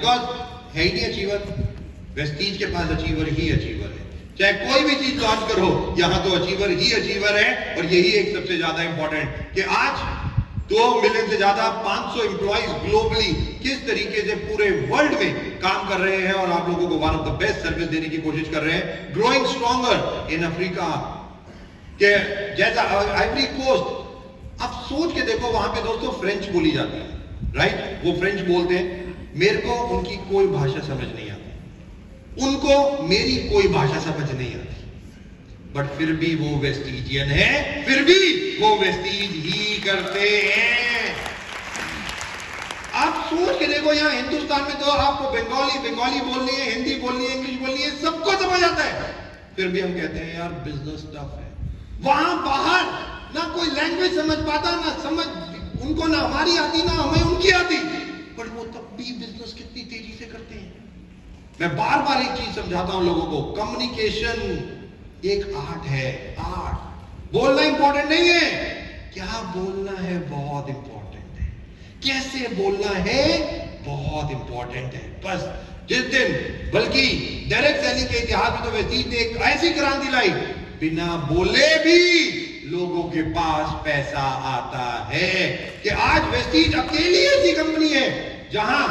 Because है ही नहीं achiever. Vestige के पास अचीवर ही अचीवर है। चाहे कोई भी चीज लॉन्च करो, यहां तो अचीवर ही अचीवर है। और यही एक सबसे ज्यादा इंपॉर्टेंट कि आज 2 मिलियन से ज्यादा 500 एम्प्लॉइज ग्लोबली किस तरीके से पूरे वर्ल्ड में काम कर रहे हैं और आप लोगों को one of the best service देने की कोशिश कर रहे हैं। ग्रोइंग स्ट्रॉन्गर इन अफ्रीका के जैसा आइवरी कोस्ट। आप सोच के देखो, वहां पे दोस्तों फ्रेंच बोली जाती है, राइट? वो फ्रेंच बोलते हैं। मेरे को उनकी कोई भाषा समझ नहीं आती, उनको मेरी कोई भाषा समझ नहीं आती, बट फिर भी वो वेस्टीजियन है, फिर भी वो वेस्टीज ही करते हैं। आप सोच के देखो, यहां हिंदुस्तान में तो आपको बंगाली बोलनी है, हिंदी बोलनी है, इंग्लिश बोलनी है, सबको समझ आता है, फिर भी हम कहते हैं यार बिजनेस टफ है। वहां बाहर ना कोई लैंग्वेज समझ पाता, ना समझ उनको, ना हमारी आती, ना हमें उनकी आती, पर वो तब भी बिजनेस कितनी तेजी से करते हैं। मैं बार बार एक चीज समझाता हूं लोगों को, कम्युनिकेशन एक आर्ट है। आर्ट बोलना इंपॉर्टेंट नहीं है, क्या बोलना है बहुत इंपॉर्टेंट है, कैसे बोलना है बहुत इंपॉर्टेंट है। बस जिस दिन, बल्कि डायरेक्ट सेलिंग के इतिहास में तो वेस्टीज ने एक ऐसी क्रांति लाई, बिना बोले भी लोगों के पास पैसा आता है कि आज वेस्टीज अकेली ऐसी कंपनी है जहां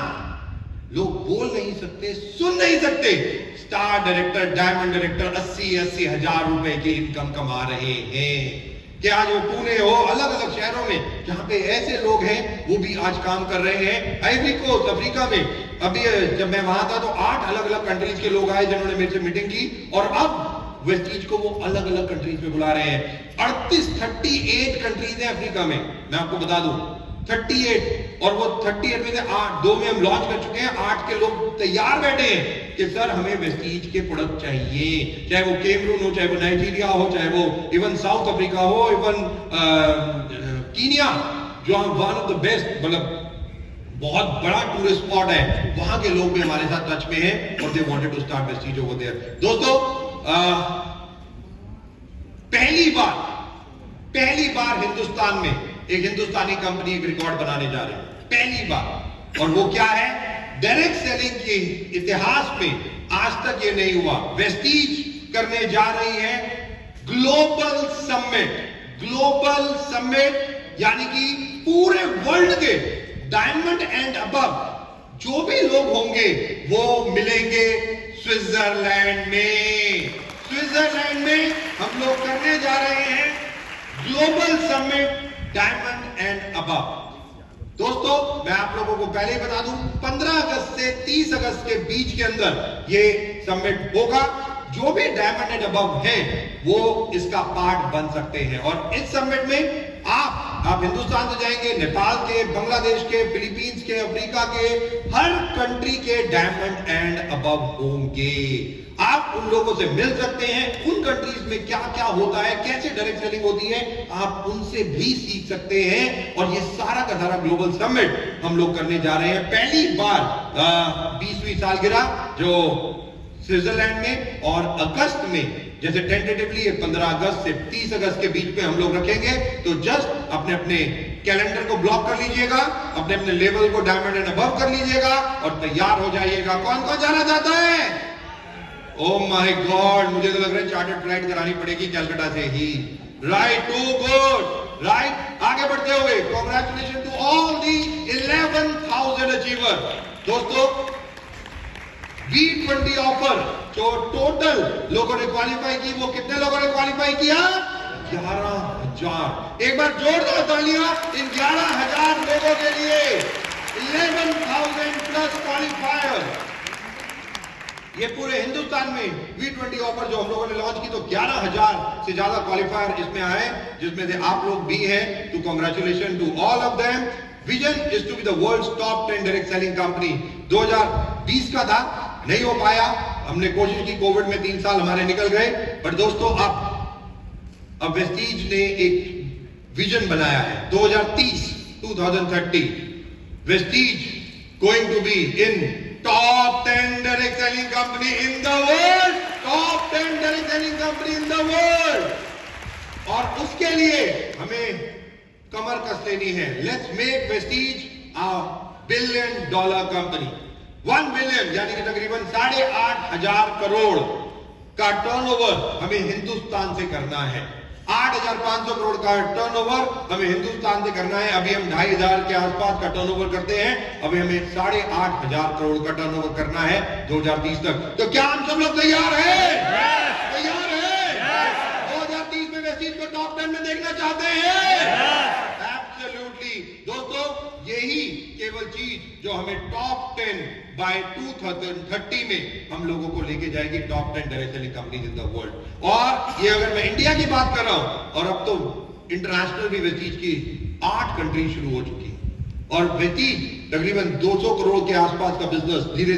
लोग बोल नहीं सकते, सुन नहीं सकते, स्टार डायरेक्टर, डायमंड डायरेक्टर 80-80 हजार रुपए की इनकम कमा रहे हैं। कि आज वो पुणे हो, अलग अलग शहरों में जहां पे ऐसे लोग हैं, वो भी आज काम कर रहे हैं। आइवरी कोस्ट अफ्रीका में अभी जब मैं वहां था तो 8 अलग अलग कंट्रीज के लोग आए जिन्होंने मेरे से मीटिंग की, और अब वेस्टीज को वो अलग अलग कंट्रीज में बुला रहे हैं। 38 कंट्रीज हैं अफ्रीका में, मैं आपको बता दूं 38, और वो 38 में से 2 में हम लॉन्च कर चुके हैं। 8 के लोग तैयार बैठे हैं कि सर हमें वेस्टीज के प्रोडक्ट चाहिए, चाहे वो कैमरून हो, चाहे वो नाइजीरिया हो, चाहे वो इवन साउथ अफ्रीका हो, इवन कीनिया जो वन ऑफ द बेस्ट, मतलब बहुत बड़ा टूरिस्ट स्पॉट है, वहां के लोग भी हमारे साथ टच में हैं और they wanted to start Vestige over there. दोस्तों पहली बार हिंदुस्तान में एक हिंदुस्तानी कंपनी एक रिकॉर्ड बनाने जा रही है, पहली बार। और वो क्या है? डायरेक्ट सेलिंग के इतिहास में आज तक ये नहीं हुआ। वेस्टीज करने जा रही है ग्लोबल समिट, यानी कि पूरे वर्ल्ड के डायमंड एंड अबव जो भी लोग होंगे वो मिलेंगे स्विट्जरलैंड में हम लोग करने जा रहे हैं global summit diamond and above. दोस्तों मैं आप लोगों को पहले ही बता दूं, 15 अगस्त से 30 अगस्त के बीच के अंदर ये समिट होगा। जो भी डायमंड एंड अबव हैं वो इसका पार्ट बन सकते हैं। और इस समिट में आप हिंदुस्तान से जाएंगे, नेपाल के, बांग्लादेश के, फिलीपींस के, अफ्रीका के, हर कंट्री के डायमंड एंड अबव होंगे। आप उन लोगों से मिल सकते हैं, उन कंट्रीज में क्या क्या होता है, कैसे डायरेक्ट सेलिंग होती है, आप उनसे भी सीख सकते हैं। और ये सारा का सारा ग्लोबल समिट हम लोग करने जा रहे हैं पहली बार 20वीं सालगिरह जो स्विट्जरलैंड में, और अगस्त में जैसे टेंटेटिवली 15 अगस्त से 30 अगस्त के बीच में हम लोग रखेंगे। तो जस्ट अपने अपने कैलेंडर को ब्लॉक कर लीजिएगा, अपने अपने लेवल को डायमंड एंड अबव कर लीजिएगा और तैयार हो जाइएगा। कौन कौन जाना चाहता है? ओह माय गॉड, मुझे तो लग रहा है चार्टर्ड फ्लाइट करानी पड़ेगी कलकत्ता से ही। Right, too good, right. आगे बढ़ते हुए congratulation to all the 11,000 achiever. दोस्तों V20 ऑफर जो टोटल लोगों ने क्वालिफाई की, वो कितने लोगों ने क्वालिफाई किया? 11,000। एक बार जोरदार तालियां इन 11,000 लोगों के लिए। 11,000 प्लस क्वालिफायर। ये पूरे हिंदुस्तान में V20 ऑफर जो हम लोगों ने लॉन्च की, तो 11,000 से ज्यादा क्वालिफायर इसमें आए, जिसमें से आप लोग भी हैं। तो congratulation to all of them. Vision is to be the world's top 10 direct selling company. 2020 का था, नहीं हो पाया, हमने कोशिश की, कोविड में 3 साल हमारे निकल गए। पर दोस्तों अब वेस्टीज ने एक विजन बनाया है 2030 Vestige going to be in top 10 direct selling company in the world, top 10 direct selling company in the world. और उसके लिए हमें कमर कस लेनी है। Let's make Vestige a $1 billion company. 1 billion यानी कि तकरीबन 8,500 करोड़ का टर्नओवर हमें हिंदुस्तान से करना है। 8,500 करोड़ का टर्नओवर हमें हिंदुस्तान से करना है। अभी हम 2,500 के आसपास का टर्नओवर करते हैं, अभी हमें 8,500 करोड़ का टर्नओवर करना है 2030 तक। तो क्या हम सब लोग तैयार हैं? तैयार हैं? 2030 में वेस्टीज को टॉप 10 में देखना चाहते हैं? एब्सोल्युटली दोस्तों, यही केवल चीज जो हमें टॉप 10 बाय 2030 में हम लोगों को लेके जाएगी top 10 direct selling companies in the world. और ये अगर मैं इंडिया की बात कर रहा हूं, और अब तो इंटरनेशनल भी वेस्टीज की 8 कंट्री शुरू हो चुकी है और वेस्टीज तकरीबन 200 करोड़ के आसपास का बिजनेस धीरे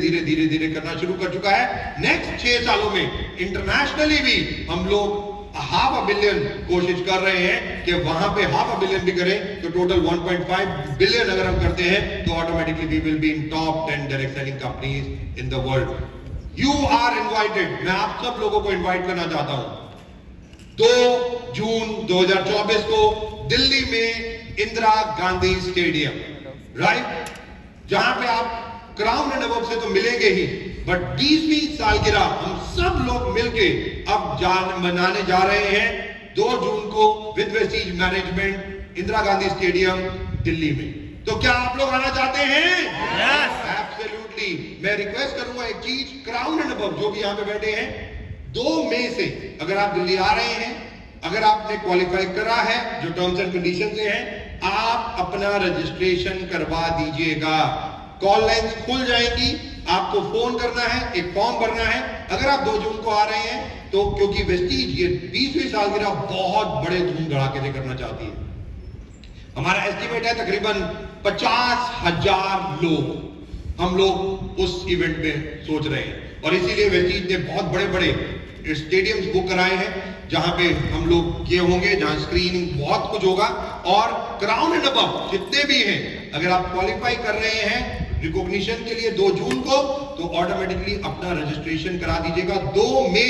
धीरे करना शुरू कर चुका है। नेक्स्ट 6 सालों में इंटरनेशनली भी हम लोग 500 मिलियन कोशिश कर रहे हैं कि वहां पे 500 मिलियन भी करें तो टोटल 1.5 बिलियन अगर हम करते हैं तो automatically we will be in top 10 direct selling companies in the world. You are invited, मैं आप सब लोगों को इनवाइट करना चाहता हूं 2 जून 2024 को दिल्ली में इंदिरा गांधी स्टेडियम, राइट, जहां पे आप क्राउन एंड अबव से तो मिलेंगे ही, बट 20वीं सालगिरह हम सब लोग मिलके अब मनाने जा रहे हैं 2 जून को with Vestige management Indira Gandhi stadium Delhi में। तो क्या आप लोग आना चाहते हैं? एब्सोल्युटली। मैं रिक्वेस्ट करूंगा एक चीज, क्राउन एंड अबव जो भी यहां पे बैठे हैं, 2 मई से अगर आप दिल्ली आ रहे हैं, अगर आपने क्वालिफाई करा है जो टर्म्स एंड कंडीशन से है, आप अपना रजिस्ट्रेशन करवा दीजिएगा। कॉल लाइंस खुल जाएंगी, आपको फोन करना है, एक फॉर्म भरना है। अगर आप 2 जून को आ रहे हैं तो क्योंकि वेस्टीज ये 20वीं सालगिरह बहुत बड़े धूम धड़ाके से करना चाहती है, हमारा एस्टिमेट है तकरीबन 50,000 लोग हम लोग उस इवेंट में सोच रहे हैं और इसीलिए वेस्टीज ने बहुत बड़े बड़े स्टेडियम्स बुक कराए हैं जहां पे हम लोग ये होंगे, जहां स्क्रीनिंग बहुत कुछ होगा। और क्राउन एंड अबव जितने भी हैं, अगर आप क्वालिफाई कर रहे हैं रिकॉग्निशन के लिए 2 जून को, तो ऑटोमेटिकली अपना रजिस्ट्रेशन करा दीजिएगा। 2 मई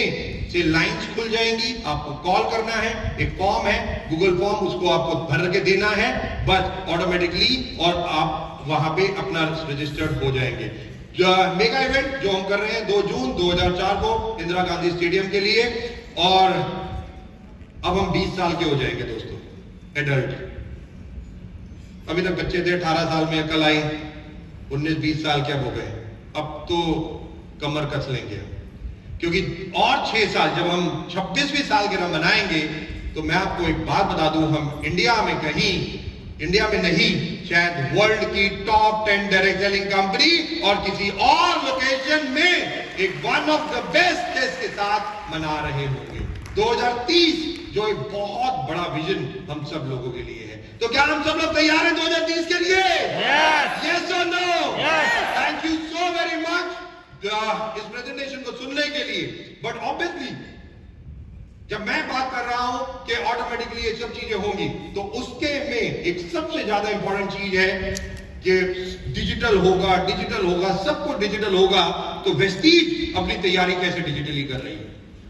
से लाइंस खुल जाएंगी, आपको कॉल करना है, एक फॉर्म है गूगल फॉर्म, उसको आपको भर के देना है बस ऑटोमेटिकली, और आप वहां पे अपना रजिस्टर्ड हो जाएंगे। मेगा इवेंट जो हम कर रहे हैं 2 जून 2004 को इंदिरा गांधी स्टेडियम के लिए, और अब हम 20 साल के हो जाएंगे दोस्तों, एडल्ट। अभी तक बच्चे थे, 18 साल में अकल आई, 19-20 साल के अब हो गए, अब तो कमर कस लेंगे, क्योंकि और 6 साल जब हम 26वीं सालगिरह मनाएंगे तो मैं आपको एक बात बता दूं, हम इंडिया में नहीं, शायद वर्ल्ड की टॉप 10 डायरेक्ट सेलिंग कंपनी और किसी और लोकेशन में एक वन ऑफ द बेस्ट के साथ मना रहे होंगे 2030, जो एक बहुत बड़ा विजन हम सब लोगों के लिए है। तो क्या हम सब लोग तैयार हैं 2030 के लिए? यस और no? Thank you so very much इस प्रेजेंटेशन को सुनने के लिए। बट ऑब्वियसली जब मैं बात कर रहा हूं कि ऑटोमेटिकली ये सब चीजें होंगी, तो उसके में एक सबसे ज्यादा इंपॉर्टेंट चीज है कि डिजिटल होगा, सब कुछ डिजिटल होगा। तो वेस्टीज अपनी तैयारी कैसे डिजिटली कर रही है,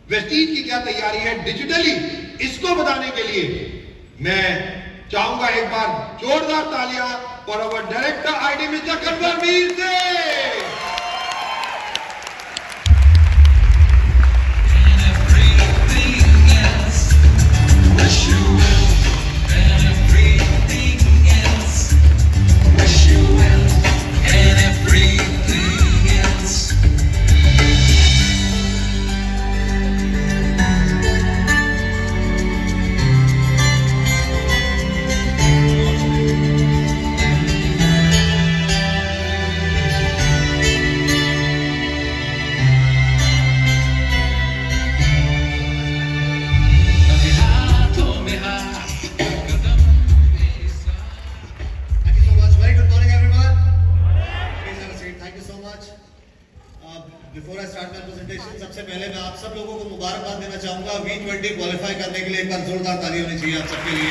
वेस्टीज की क्या तैयारी है डिजिटली, इसको बताने के लिए मैं चाहूंगा एक बार जोरदार तालियां for our director IT mister Kanwarveer से। Before I start my presentation, सबसे पहले मैं आप सब लोगों को मुबारकबाद देना चाहूंगा V20 क्वालिफाई करने के लिए। एक बार जोरदार ताली होनी चाहिए आप सबके लिए।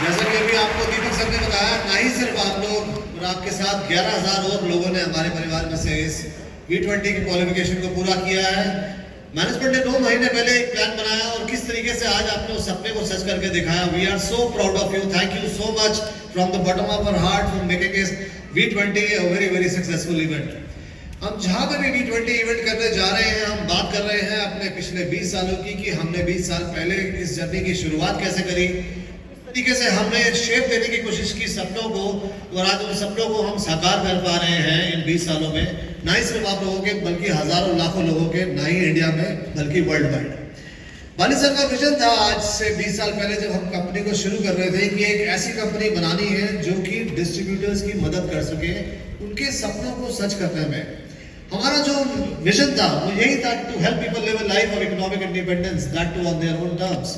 जैसा कि अभी आपको दीपक सर ने बताया, ना ही सिर्फ आप लोग और आपके साथ 11,000 और लोगों ने हमारे परिवार में से इस V20 की क्वालिफिकेशन को पूरा किया है। मैनेजमेंट ने 2 महीने पहले एक प्लान बनाया और किस तरीके से आज आपने उस सपने को सच करके दिखाया। We are so proud of you, thank you so much from the bottom of our heart for making V20 a very very successful event. हम जहाँ पे भी V20 इवेंट करने जा रहे हैं, हम बात कर रहे हैं अपने पिछले 20 सालों की कि हमने 20 साल पहले इस जर्नी की शुरुआत कैसे करी, तरीके से हमने शेप देने की कोशिश की सपनों को, और आज उन सपनों को हम साकार कर पा रहे हैं इन 20 सालों में, ना ही सिर्फ आप लोगों के बल्कि हजारों लाखों लोगों के, ना ही इंडिया में बल्कि वर्ल्ड वाइड। बाली सर का विजन था आज से 20 साल पहले जब हम कंपनी को शुरू कर रहे थे कि एक ऐसी कंपनी बनानी है जो कि डिस्ट्रीब्यूटर्स की मदद कर सके उनके सपनों को सच करने में। हमारा जो विजन था वो यही था to help people live a life of economic independence, that too on their own terms.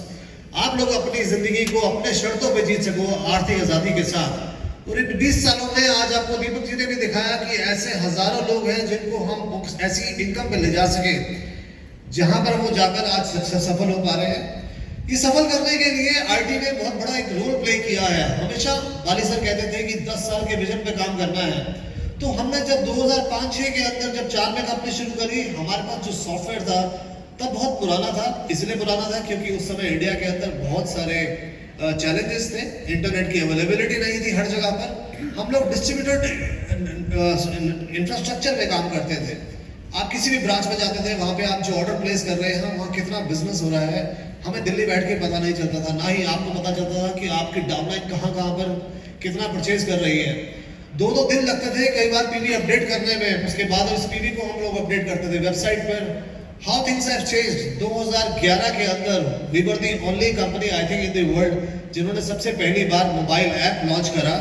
आप लोग अपनी जिंदगी को अपने शर्तों पे जीत सको आर्थिक आजादी के साथ। और इन 20 सालों में आज आपको दीपक जी ने भी दिखाया कि ऐसे हजारों लोग हैं जिनको हम ऐसी इनकम पे ले जा सके जहां पर वो जाकर आज सफल हो पा रहे हैं। ये सफल करने के लिए आईटी ने बहुत बड़ा एक रोल प्ले किया है। हमेशा बाली सर कहते थे कि 10 साल के विजन पे काम करना है। तो हमने जब 2005-6 के अंदर जब 4 में कंपनी शुरू करी, हमारे पास जो सॉफ्टवेयर था तब बहुत पुराना था। इसलिए पुराना था क्योंकि उस समय इंडिया के अंदर बहुत सारे चैलेंजेस थे, इंटरनेट की अवेलेबिलिटी नहीं थी हर जगह पर। हम लोग डिस्ट्रीब्यूटेड इंफ्रास्ट्रक्चर पे काम करते थे। आप किसी भी ब्रांच में जाते थे, वहां पे आप जो ऑर्डर प्लेस कर रहे हैं वहां कितना बिजनेस हो रहा है हमें दिल्ली बैठ के पता नहीं चलता था, ना ही आपको पता चलता था कि आपकी डाउनलाइन कहाँ पर कितना परचेज कर रही है। 2-2 दिन लगते थे कई बार पीवी अपडेट करने में। उसके बाद इस पीवी को हम लोग अपडेट करते थे वेबसाइट पर। How things have changed. 2011 के अंदर we were the only company I think in the world जिन्होंने सबसे पहली बार मोबाइल ऐप लॉन्च करा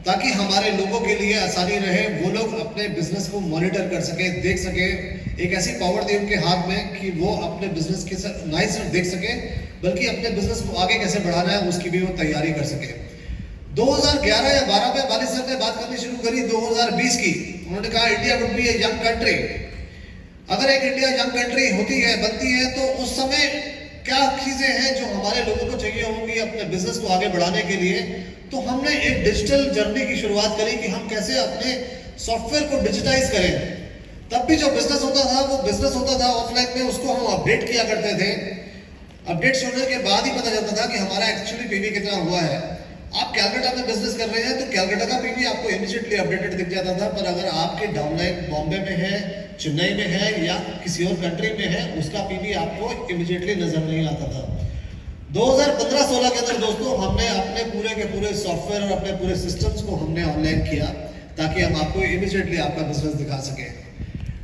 ताकि हमारे लोगों के लिए आसानी रहे, वो लोग अपने बिजनेस को मॉनिटर कर सके, देख सके। एक ऐसी पावर दी उनके हाथ में कि वो अपने बिजनेस के ना ही सिर्फ देख सके बल्कि अपने बिजनेस को आगे कैसे बढ़ाना है उसकी भी वो तैयारी कर सके। 2011 या 12 में बाली सर ने बात करनी शुरू करी 2020 की। उन्होंने कहा India would be a young country. अगर एक इंडिया यंग कंट्री होती है, बनती है, तो उस समय क्या चीजें हैं जो हमारे लोगों को चाहिए होंगी अपने बिजनेस को आगे बढ़ाने के लिए। तो हमने एक डिजिटल जर्नी की शुरुआत करी कि हम कैसे अपने सॉफ्टवेयर को डिजिटाइज करें। तब भी जो बिजनेस होता था वो बिजनेस होता था ऑफलाइन में, उसको हम अपडेट किया करते थे। अपडेट होने के बाद ही पता चलता था कि हमारा एक्चुअली पीवी कितना हुआ है। आप कैलकाटा में बिजनेस कर रहे हैं तो कैलकाटा का पीवी आपको इमीडिएटली अपडेटेड दिख जाता था, पर अगर आपके डाउनलाइन बॉम्बे में है, चेन्नई में है या किसी और कंट्री में है, उसका पीवी आपको इमीडिएटली नजर नहीं आता था। 2015-16 के अंदर दोस्तों हमने अपने पूरे के पूरे सॉफ्टवेयर और अपने पूरे सिस्टम्स को हमने ऑनलाइन किया ताकि हम आपको इमीडिएटली आपका बिजनेस दिखा सके।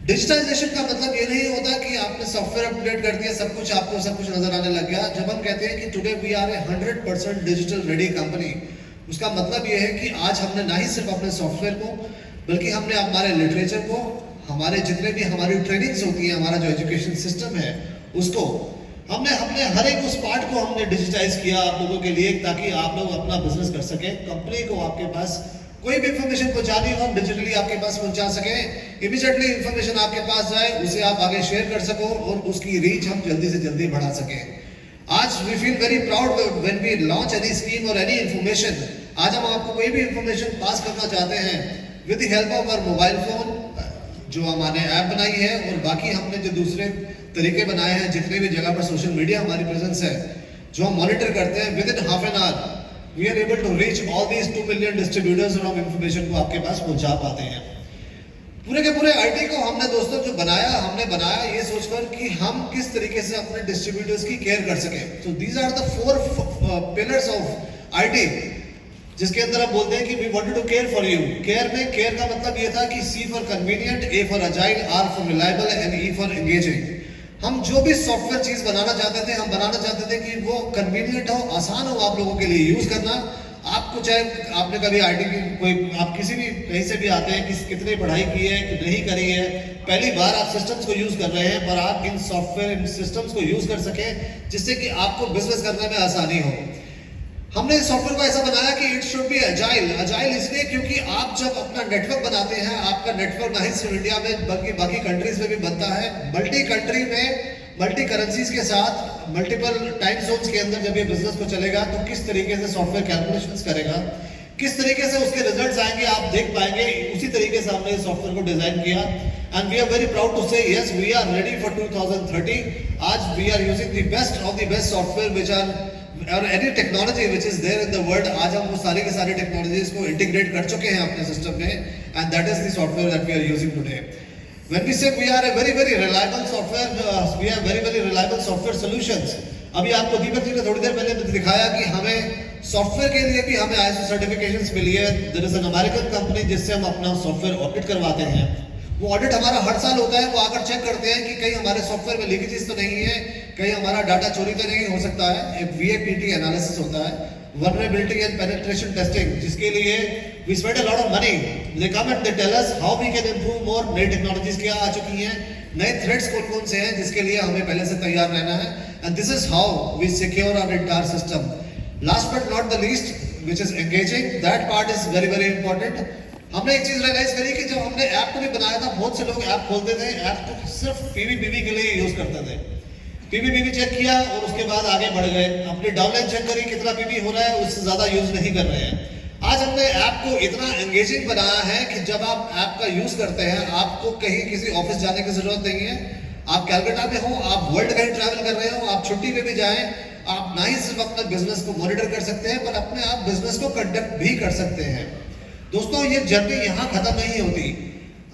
डिजिटाइजेशन का मतलब ये नहीं होता कि आपने सॉफ्टवेयर अपडेट कर दिया सब कुछ आपको सब कुछ नजर आने लग गया। जब हम कहते हैं कि today we are a 100% digital ready company, उसका मतलब ये है कि आज हमने ना ही सिर्फ अपने सॉफ्टवेयर को बल्कि हमने हमारे लिटरेचर को, हमारे जितने भी हमारी ट्रेनिंग्स होती है, हमारा जो एजुकेशन सिस्टम है उसको हमने हर एक उस पार्ट को हमने डिजिटाइज किया आप लोगों के लिए ताकि आप लोग अपना बिजनेस कर सके। कंपनी को आपके पास कोई भी इंफॉर्मेशन पहुंचानी हो डिजिटली आपके पास पहुंचा सके, इमीडिएटली इंफॉर्मेशन आपके पास जाए, उसे आप आगे शेयर कर सको और उसकी रीच हम जल्दी से जल्दी बढ़ा सके। आज we feel very proud when we launch any scheme और एनी इंफॉर्मेशन। आज हम आपको कोई भी इंफॉर्मेशन पास करना चाहते हैं with the help of our mobile phone जो हमने ऐप बनाई है और बाकी हमने जो दूसरे तरीके बनाए हैं, जितने भी जगह पर सोशल मीडिया हमारी प्रेजेंस है जो हम मॉनिटर करते हैं, within half an hour we are able to reach all these 2 million distributors और हम इंफॉर्मेशन को आपके पास पहुंचा पाते हैं। पूरे के पूरे आईटी को हमने दोस्तों जो हमने बनाया ये सोचकर कि हम किस तरीके से अपने डिस्ट्रीब्यूटर्स की केयर कर सके। तो these are the 4 pillars of IT जिसके अंदर हम बोलते हैं कि we wanted to care for you. Care का मतलब ये था कि C for convenient, A for agile, R for reliable and E for engaging. हम जो भी सॉफ्टवेयर चीज बनाना चाहते थे, हम बनाना चाहते थे कि वो कन्वीनियंट हो, आसान हो आप लोगों के लिए यूज करना। आपको चाहे आपने कभी आईटी की कोई आप किसी भी कहीं से भी आते हैं, कितनी पढ़ाई की है कि नहीं करी है, पहली बार आप सिस्टम्स को यूज कर रहे हैं, पर आप इन सॉफ्टवेयर इन सिस्टम्स को यूज कर सके जिससे कि आपको बिजनेस करने में आसानी हो। हमने इस सॉफ्टवेयर को ऐसा बनाया कि इट शुड बी अजाइल इसलिए क्योंकि आप जब अपना नेटवर्क बनाते हैं, आपका नेटवर्क ना ही सिर्फ इंडिया में बल्कि बाकी कंट्रीज में भी बनता है। मल्टी कंट्री में मल्टी करेंसीज के साथ मल्टीपल टाइम जोन्स के अंदर जब ये बिजनेस को चलेगा तो किस तरीके से सॉफ्टवेयर कैलकुलेशंस करेगा, किस तरीके से उसके रिजल्ट्स आएंगे आप देख पाएंगे। उसी तरीके से हमने इस सॉफ्टवेयर को डिजाइन किया and we are very proud to say yes we are ready for 2030। आज we are using the best of the best software और any technology which is there in the world, आज हम वो सारी की सारी टेक्नोलॉजीज को इंटीग्रेट कर चुके हैं अपने सिस्टम में, and that is the software that we are using today. When we say we are a very very reliable software, we have very very reliable software solutions. अभी आपको दीपक जी ने थोड़ी देर पहले दिखाया कि हमें सॉफ्टवेयर के लिए भी हमें ISO सर्टिफिकेशंस मिली है. There is an American company जिससे हम अपना सॉफ्टवेयर ऑडिट करवाते हैं. वो ऑडिट हमारा हर साल होता है. वो आकर चेक करते हैं कि कहीं हमारे सॉफ्टवेयर में लीकेजेस तो नहीं है, कहीं हमारा डाटा चोरी तो नहीं हो सकता है. एक VAPT एनालिसिस होता है, vulnerability and penetration testing, जिसके लिए we spend a lot of money. They come and they tell us how we can improve more. नई टेक्नोलॉजीज क्या आ चुकी हैं, नए थ्रेट्स कौन कौन से हैं जिसके लिए हमें पहले से तैयार रहना है. And this is how we secure our entire system. Last but not the least, which is engaging, that part is very very important. हमने एक चीज रियलाइज करी कि जब हमने ऐप को भी बनाया था, बहुत से लोग ऐप खोलते थे, ऐप को सिर्फ PVPV के लिए यूज करते थे. PVPV चेक किया और उसके बाद आगे बढ़ गए. अपनी डाउनलाइन चेक करी कितना PV हो रहा है, उससे ज्यादा यूज नहीं कर रहे हैं. आज हमने ऐप को इतना एंगेजिंग बनाया है कि जब आप ऐप का यूज करते हैं, आपको कहीं किसी ऑफिस जाने की जरूरत नहीं है. आप कैलकाटा में हो, आप वर्ल्ड कहीं ट्रैवल कर रहे हो, आप छुट्टी पे भी जाएं, आप ना ही सिर्फ अपने बिजनेस को मॉनिटर कर सकते हैं, पर अपने आप बिजनेस को कंडक्ट भी कर सकते हैं. दोस्तों, ये जर्नी यहाँ खत्म नहीं होती.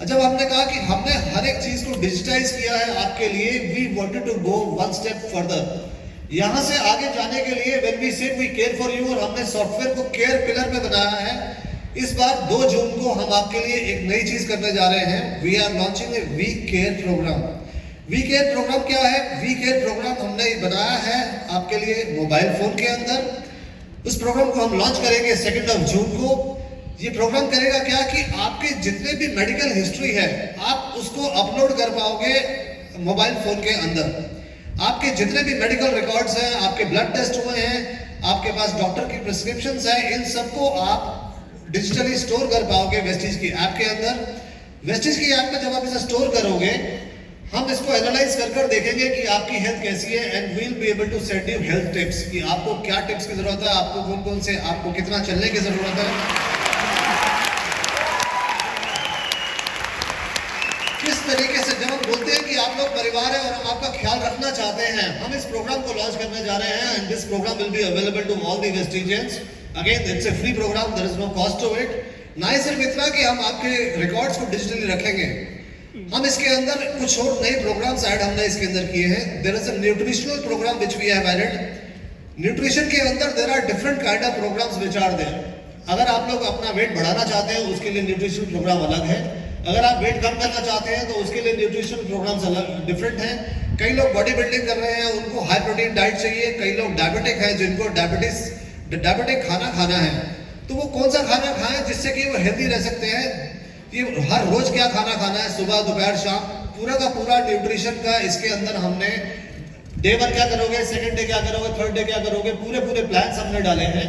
जब हमने कहा कि हमने हर एक चीज को डिजिटाइज किया है आपके लिए, we wanted to go one step further. यहाँ से आगे जाने के लिए when we say we care for you, और हमने सॉफ्टवेयर को केयर पिलर में बनाया है. इस बार 2 जून को हम आपके लिए एक नई चीज करने जा रहे हैं. We are launching a we care program. We care program क्या है? वी केयर प्रोग्राम हमने बनाया है आपके लिए मोबाइल फोन के अंदर. उस प्रोग्राम को हम लॉन्च करेंगे 2 जून को. ये प्रोग्राम करेगा क्या कि आपके जितने भी मेडिकल हिस्ट्री है, आप उसको अपलोड कर पाओगे मोबाइल फोन के अंदर. आपके जितने भी मेडिकल रिकॉर्ड्स हैं, आपके ब्लड टेस्ट हुए हैं, आपके पास डॉक्टर की प्रिस्क्रिप्शंस हैं, इन सबको आप डिजिटली स्टोर कर पाओगे वेस्टीज की ऐप के अंदर. वेस्टीज की ऐप में जब आप इसे स्टोर करोगे, हम इसको एनालाइज कर देखेंगे कि आपकी हेल्थ कैसी है, and we'll be able to send you health tips कि आपको क्या टिप्स की जरूरत है, आपको कौन कौन से, आपको कितना चलने की जरूरत है, किस तरीके से. जब हम बोलते हैं कि आप लोग परिवार है और हम आपका ख्याल रखना चाहते हैं, हम इस प्रोग्राम को लॉन्च करने जा रहे हैं. And this program will be available to all the Vestigians. Again it's a free program, there is no cost to it. ना ही सिर्फ इतना कि हम आपके रिकॉर्ड्स को डिजिटली रखेंगे, हम इसके अंदर कुछ और नए प्रोग्राम्स ऐड हमने इसके अंदर किए हैं. There is a nutritional program which we have added. Nutrition के अंदर there are different kind of programs which are there. अगर आप लोग अपना वेट बढ़ाना चाहते हैं, उसके लिए न्यूट्रिशन प्रोग्राम अलग है. अगर आप वेट कम करना चाहते हैं तो उसके लिए न्यूट्रिशन प्रोग्राम्स अलग डिफरेंट हैं. कई लोग बॉडी बिल्डिंग कर रहे हैं, उनको हाई प्रोटीन डाइट चाहिए. कई लोग डायबिटिक हैं, जिनको डायबिटिक खाना खाना है, तो वो कौन सा खाना खाएं जिससे कि वो हेल्दी रह सकते हैं. ये हर रोज क्या खाना खाना है, सुबह दोपहर शाम, पूरा का पूरा न्यूट्रिशन का इसके अंदर हमने डे 1 क्या करोगे, सेकंड डे क्या करोगे, थर्ड डे क्या करोगे, पूरे प्लान्स हमने डाले हैं.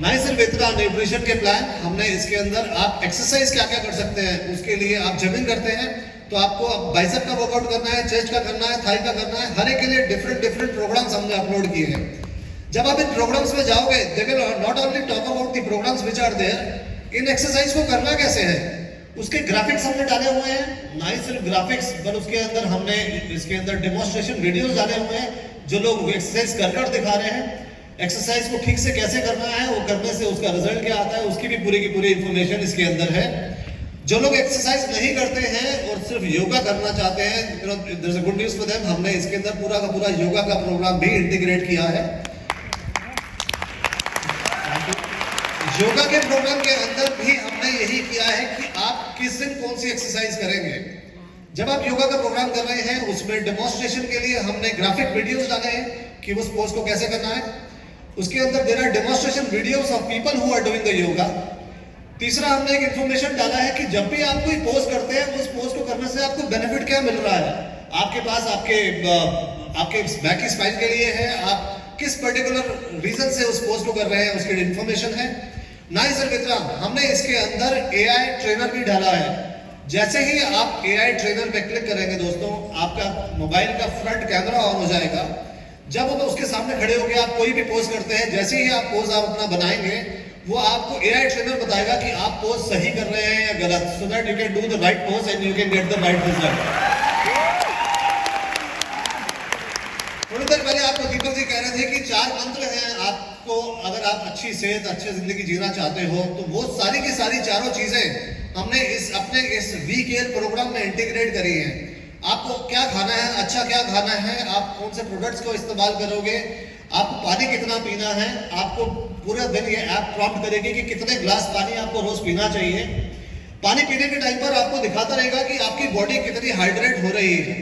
ना ही सिर्फ इतना न्यूट्रिशन के प्लान हमने इसके अंदर, आप एक्सरसाइज क्या क्या कर सकते हैं. उसके लिए आप जिमिंग करते हैं तो आपको अब बाइसेप का वर्कआउट करना है, चेस्ट का करना है, थाई का करना है, हर एक के लिए डिफरेंट प्रोग्राम्स हमने अपलोड किए हैं. जब आप इन प्रोग्राम्स में जाओगे, they will not only talk about the programs which are there, इन एक्सरसाइज को करना कैसे है, उसके ग्राफिक्स हमने डाले हुए हैं. ना ही सिर्फ ग्राफिक्स, पर उसके अंदर हमने इसके अंदर डेमोन्स्ट्रेशन वीडियोस डाले हुए हैं, जो लोग एक्सरसाइज कर दिखा रहे हैं. एक्सरसाइज को ठीक से कैसे करना है, वो करने से उसका रिजल्ट क्या आता है, उसकी भी पूरी की पूरी इंफॉर्मेशन इसके अंदर है. जो लोग एक्सरसाइज नहीं करते हैं और सिर्फ योगा करना चाहते हैं, there is a good news for them. हमने इसके अंदर पूरा का पूरा योगा का प्रोग्राम भी इंटीग्रेट किया है. योगा के प्रोग्राम के अंदर भी हमने यही किया है कि आप किस दिन कौन सी एक्सरसाइज करेंगे. जब आप योगा का प्रोग्राम कर रहे हैं, उसमें डेमोन्स्ट्रेशन के लिए हमने ग्राफिक वीडियोस डाले हैं कि उस पोज को कैसे करना है. उसके अंदर there are demonstration videos of people who are doing the yoga. तीसरा, हमने एक इंफॉर्मेशन डाला है कि जब भी आप कोई पोज करते हैं, उस पोज को करने से आपको बेनिफिट क्या मिल रहा है. आपके पास आपके बैक की स्पाइन के लिए है, आप किस पर्टिकुलर रीजन से उस पोज को कर रहे हैं, उसकी इंफॉर्मेशन है. ना ही सिर्फ इतना, हमने इसके अंदर AI ट्रेनर भी डाला है. जैसे ही आप AI ट्रेनर पे क्लिक करेंगे दोस्तों, आपका मोबाइल का फ्रंट कैमरा ऑन हो जाएगा. जब वो उसके सामने खड़े होकर आप कोई भी पोज करते हैं, जैसे ही आप पोज आप अपना बनाएंगे, वो आपको AI ट्रेनर बताएगा कि आप पोज सही कर रहे हैं या गलत, so that you can do the right pose and you can get the right result. थोड़ी देर पहले आपको दीपक जी कह रहे थे कि 4 मंत्र हैं हैं आपको, अगर आप अच्छी सेहत, अच्छी जिंदगी जीना चाहते हो, तो वो सारी की सारी चारों चीजें हमने अपने इस वी केयर प्रोग्राम में इंटीग्रेट करी हैं। आपको क्या खाना है, अच्छा क्या खाना है, आप कौन से प्रोडक्ट्स को इस्तेमाल करोगे, आपको पानी कितना पीना है, आपको पूरा दिन ये ऐप प्रॉम्प्ट करेगी कि कितने ग्लास पानी आपको रोज पीना चाहिए। पानी पीने के टाइम पर आपको दिखाता रहेगा कि आपकी बॉडी कितनी हाइड्रेट हो रही है।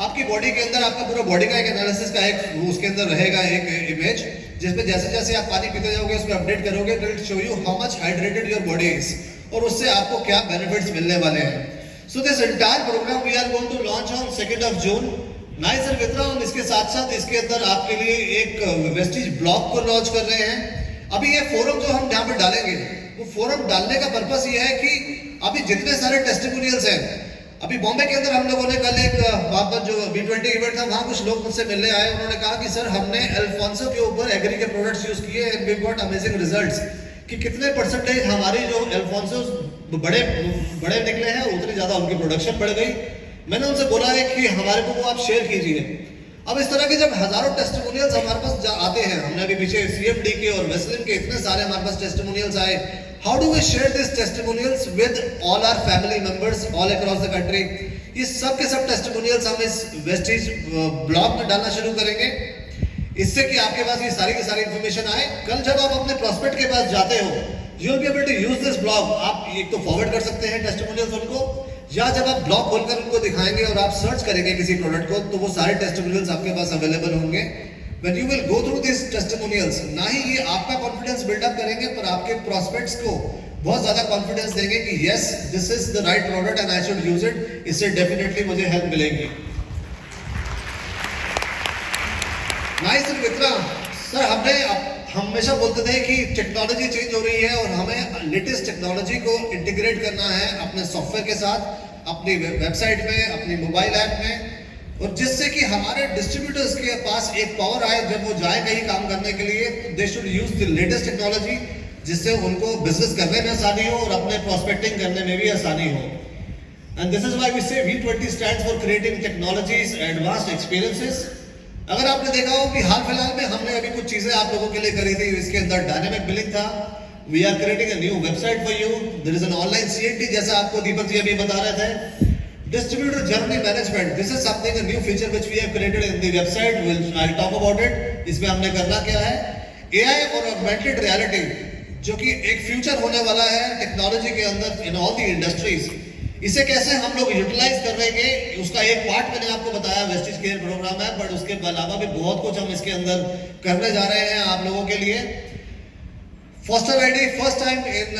आपकी बॉडी के अंदर आपका पूरा बॉडी का एक एनालिसिस का एक उसके अंदर रहेगा एक इमेज, जिसमें जैसे जैसे आप पानी पीते जाओगे उसमें अपडेट करोगे, it will show you how much hydrated your body is, और उससे आपको क्या बेनिफिट्स मिलने वाले हैं। So this entire program we are going to launch on 2 June. Nice and वित्रा, हम इसके साथ साथ इसके अंदर आपके लिए एक वेस्टिज ब्लॉग को लॉन्च कर रहे हैं। अभी ये फोरम जो हम यहाँ पर डालेंगे, वो फोरम डालने का पर्पस ये है कि अभी जितने सारे टेस्टिमोनियल्स हैं, अभी बॉम्बे के अंदर हम लोगों ने कल एक वहां पर जो B20 इवेंट था, वहां कुछ लोग मुझसे मिलने आए, उन्होंने कहा कि सर हमने अल्फोंसो के ऊपर एग्री के प्रोडक्ट्स यूज किए and we got amazing results, कि कितने परसेंटेज हमारी जो अल्फोंसो बड़े निकले हैं, उतनी ज्यादा उनकी प्रोडक्शन बढ़ गई। मैंने उनसे बोला है कि हमारे को वो आप शेयर कीजिए। अब इस तरह के जब हजारों टेस्टिमोनियल्स हमारे पास आते हैं, हमने अभी पीछे CMD के और वेस्लिन के इतने सारे हमारे पास टेस्टिमोनियल्स आए, how do we share this testimonials with all our family members all across the country. ये सब के सब टेस्टिमोनियल्स हम इस वेस्टिज ब्लॉग में डालना शुरू करेंगे, इससे कि आपके पास ये सारी की सारी इंफॉर्मेशन आए। कल जब आप अपने प्रोस्पेक्ट के पास जाते हो, you will be able to use this blog. आप एक तो फॉरवर्ड कर सकते हैं टेस्टिमोनियल्स उनको, या जब आप ब्लॉग खोलकर उनको दिखाएंगे और आप सर्च करेंगे किसी प्रोडक्ट को, तो वो सारे टेस्टिमोनियल्स आपके पास अवेलेबल होंगे। When you will go through these testimonials, ना ही ये आपका कॉन्फिडेंस बिल्डअप करेंगे, पर आपके प्रोस्पेक्ट्स को बहुत ज्यादा कॉन्फिडेंस देंगे कि yes this is the right product and I should use it, इससे डेफिनेटली मुझे हेल्प मिलेगी। नाइस एंड वित्रा सर, हमने हमेशा बोलते थे कि टेक्नोलॉजी चेंज हो रही है और हमें लेटेस्ट टेक्नोलॉजी को इंटीग्रेट करना है अपने सॉफ्टवेयर के साथ, अपनी वेबसाइट में, अपनी मोबाइल ऐप में, और जिससे कि हमारे डिस्ट्रीब्यूटर्स के पास एक पावर आए जब वो जाए कहीं काम करने के लिए, they should use the latest technology, जिससे उनको बिजनेस करने में आसानी हो और अपने प्रोस्पेक्टिंग करने में भी आसानी हो। And this is why we say V20 stands for creating technologies advanced experiences. अगर आपने देखा हो कि हाल फिलहाल में हमने अभी कुछ चीजें आप लोगों के लिए करी थी, इसके अंदर डायनेमिक बिलिंग था, we are creating a new website for you, there is an online CNT, जैसा आपको दीपक जी अभी बता रहे थे। Distributor journey management, this is something a new feature which we have created in the website. I'll talk about it. इसमें हमने करना क्या है, AI और augmented reality, जो कि एक फ्यूचर होने वाला है टेक्नोलॉजी के अंदर इन ऑल दी इंडस्ट्रीज, इसे कैसे हम लोग यूटिलाइज करेंगे, उसका एक पार्ट मैंने आपको बताया वेस्टिज केयर प्रोग्राम है, बट उसके अलावा भी बहुत कुछ हम इसके अंदर करने जा रहे हैं आप लोगों के लिए। Foster ID first time in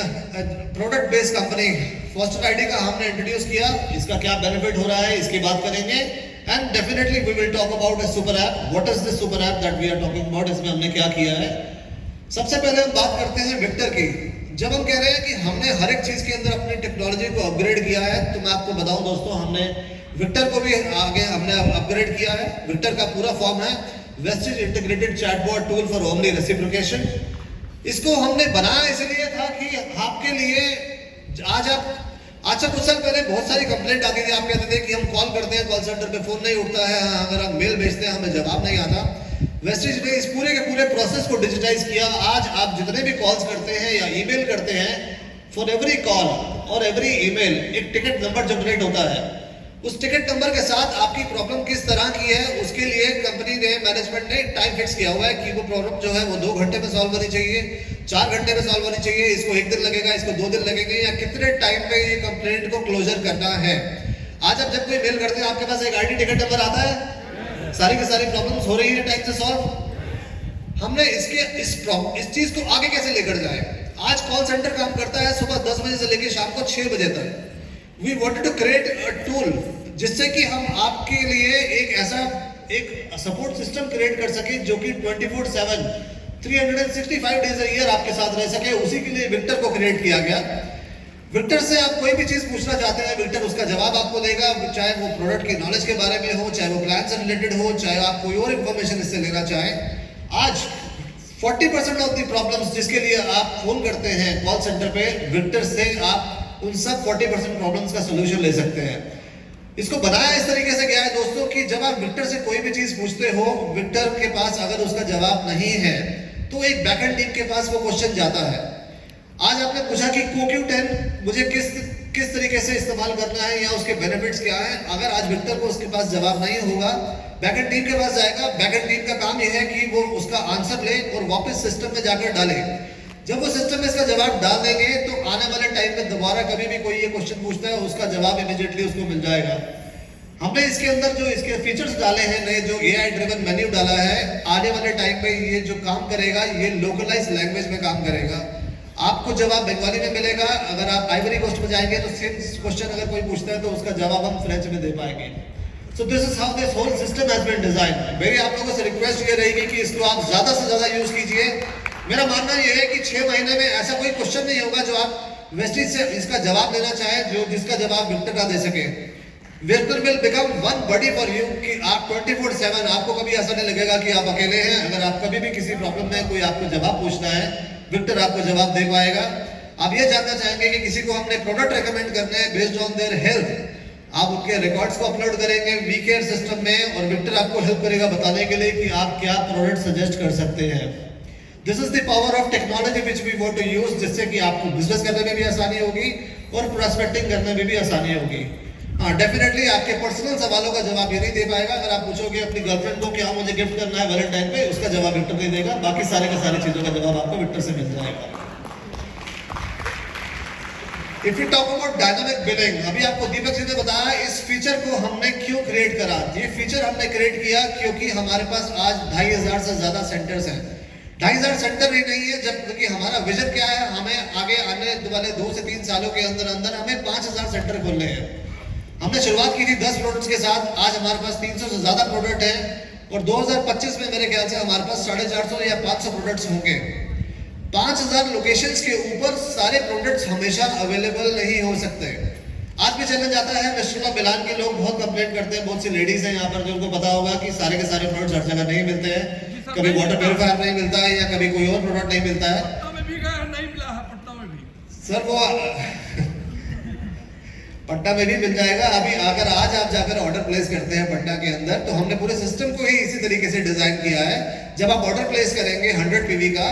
product based company, foster ID का हमने इंट्रोड्यूस किया, इसका क्या बेनिफिट हो रहा है इसकी बात करेंगे। And definitely we will talk about a super app. What is this super app that we are talking about, इसमें हमने क्या किया है। सबसे पहले हम बात करते हैं विक्टर की। जब हम कह रहे हैं कि हमने हर एक चीज के अंदर अपनी टेक्नोलॉजी को अपग्रेड किया है, तो मैं आपको बताऊं दोस्तों, हमने विक्टर को भी आगे हमने अपग्रेड किया है। विक्टर का पूरा फॉर्म है Vestige integrated chatbot tool for omni reciprocation. इसको हमने बनाया इसलिए था कि आपके लिए आज से कुछ साल पहले बहुत सारी कंप्लेंट आती थी, आप कहते थे कि हम कॉल करते हैं, कॉल सेंटर पे फोन नहीं उठता है, अगर हम मेल भेजते हैं हमें जवाब नहीं आता। वेस्टिज ने इस पूरे के पूरे प्रोसेस को डिजिटाइज किया। आज आप जितने भी कॉल्स करते हैं या ईमेल करते हैं, फॉर एवरी कॉल और एवरी ईमेल एक टिकट नंबर जनरेट होता है। उस टिकट नंबर के साथ आपकी प्रॉब्लम किस तरह की है, उसके लिए कंपनी ने, मैनेजमेंट ने टाइम फिक्स किया हुआ है कि वो प्रॉब्लम जो है वो 2 घंटे में सॉल्व होनी चाहिए, 4 घंटे में सॉल्व होनी चाहिए, इसको 1 दिन लगेगा, इसको 2 दिन लगेंगे, या कितने टाइम पे ये कंप्लेंट को क्लोजर करना है। आज आप जब कोई मेल करते हैं, आपके पास एक आईडी टिकट नंबर आता है, सारी की सारी प्रॉब्लम्स हो रही है टाइम से सॉल्व। हमने इस चीज को आगे कैसे लेकर जाए। आज कॉल सेंटर काम करता है सुबह 10 बजे से लेकर शाम को 6 बजे तक। We wanted to create a tool जिससे कि हम आपके लिए एक ऐसा एक सपोर्ट सिस्टम क्रिएट कर सके जो कि 24/7 365 डेज अ ईयर आपके साथ रह सके। उसी के लिए विक्टर को क्रिएट किया गया। विक्टर से आप कोई भी चीज पूछना चाहते हैं, विक्टर उसका जवाब आपको देगा, चाहे वो प्रोडक्ट के नॉलेज के बारे में हो, चाहे वो प्लान से रिलेटेड हो, चाहे आप कोई और इंफॉर्मेशन इससे लेना चाहें। आज 40% ऑफ द प्रॉब्लम्स जिसके लिए आप फोन करते हैं कॉल सेंटर पे, विक्टर से आप उन सब 40% प्रॉब्लम्स का सोल्यूशन ले सकते हैं। इसको बनाया इस तरीके से गया है दोस्तों कि जब आप विक्टर से कोई भी चीज पूछते हो, विक्टर के पास अगर उसका जवाब नहीं है तो एक बैकएंड टीम के पास वो क्वेश्चन जाता है। आज आपने पूछा कि CoQ10 मुझे किस तरीके से इस्तेमाल करना है या उसके बेनिफिट्स क्या हैं। अगर आज विक्टर को उसके पास जवाब नहीं होगा, बैकएंड टीम के पास जाएगा। बैकएंड टीम का काम यह है कि वो उसका आंसर ले और वापस सिस्टम में जाकर डाले। जब वो सिस्टम में इसका जवाब डाल देंगे तो आने वाले टाइम में दोबारा कभी भी कोई ये क्वेश्चन पूछता है, उसका जवाब इमीडिएटली उसको मिल जाएगा। हमने इसके अंदर जो इसके फीचर्स डाले हैं नए, जो AI ड्रिवन मेन्यू डाला है, आने वाले टाइम में ये जो काम करेगा ये लोकलाइज लैंग्वेज में काम करेगा। आपको जवाब बंगाली में मिलेगा। अगर आप आइवरी कोस्ट में जाएंगे तो सेम क्वेश्चन अगर कोई पूछता है तो उसका जवाब हम फ्रेंच में दे पाएंगे। So this is how this whole system has been design. मेरी आप लोगों से रिक्वेस्ट ये रहेगी कि इसको आप ज्यादा से ज्यादा यूज कीजिए। मेरा मानना ये है कि 6 महीने में ऐसा कोई क्वेश्चन नहीं होगा जो आप वेस्टिज से इसका जवाब देना चाहें जो जिसका जवाब विक्टर ना दे सके। Victor will become one buddy for you कि आप 24/7 आपको कभी ऐसा नहीं लगेगा कि आप अकेले हैं। अगर आप कभी भी किसी प्रॉब्लम में कोई आपको जवाब पूछना है, विक्टर आपको जवाब दे पाएगा। आप ये जानना चाहेंगे कि किसी को हमने प्रोडक्ट रेकमेंड करने हैं बेस्ड ऑन देयर हेल्थ, आप उनके रिकॉर्ड्स को अपलोड करेंगे वी केयर सिस्टम में और विक्टर आपको हेल्प करेगा बताने के लिए कि आप क्या प्रोडक्ट सजेस्ट कर सकते हैं। This is the power of technology which we want to use, जिससे कि आपको बिजनेस करने में भी आसानी होगी और प्रोस्पेक्टिंग करने में भी आसानी होगी। हाँ, डेफिनेटली आपके पर्सनल सवालों का जवाब ये नहीं दे पाएगा। अगर आप पूछोगे अपनी गर्लफ्रेंड को क्या मुझे गिफ्ट करना है वैलेंटाइन पे, उसका जवाब विक्टर नहीं देगा। बाकी सारे के सारी चीजों का जवाब आपको विक्टर से मिल जाएगा। If you talk about dynamic billing, अभी आपको दीपक जी ने बताया इस फीचर को हमने क्यों क्रिएट करा। ये फीचर हमने क्रिएट किया क्योंकि हमारे पास आज 2500 से ज्यादा सेंटर्स हैं। 2500 सेंटर ही नहीं है, जबकि हमारा विजन क्या है, हमें आगे आने वाले 2 से 3 सालों के अंदर अंदर हमें 5000 सेंटर खोलने हैं। हमने शुरुआत की थी 10 प्रोडक्ट्स के साथ, आज हमारे पास 300 से ज्यादा प्रोडक्ट हैं और 2025 में मेरे ख्याल से हमारे पास 450 या 500 प्रोडक्ट्स होंगे। 5000 लोकेशंस के ऊपर सारे प्रोडक्ट्स हमेशा अवेलेबल नहीं हो सकते। आज भी चैलेंज आता है, मिस्टर मिलान के लोग बहुत कंप्लेंट करते हैं, बहुत सी लेडीज हैं यहाँ पर जो उनको पता होगा कि सारे के सारे प्रोडक्ट्स हर जगह नहीं मिलते हैं। कभी वाटर प्यूरिफायर नहीं मिलता है या कभी कोई और प्रोडक्ट नहीं मिलता है। सर वो पट्टा में भी मिल जाएगा। अभी अगर आज आप जाकर ऑर्डर प्लेस करते हैं पट्टा के अंदर, तो हमने पूरे सिस्टम को ही इसी तरीके से डिजाइन किया है। जब आप ऑर्डर प्लेस करेंगे 100 PV का,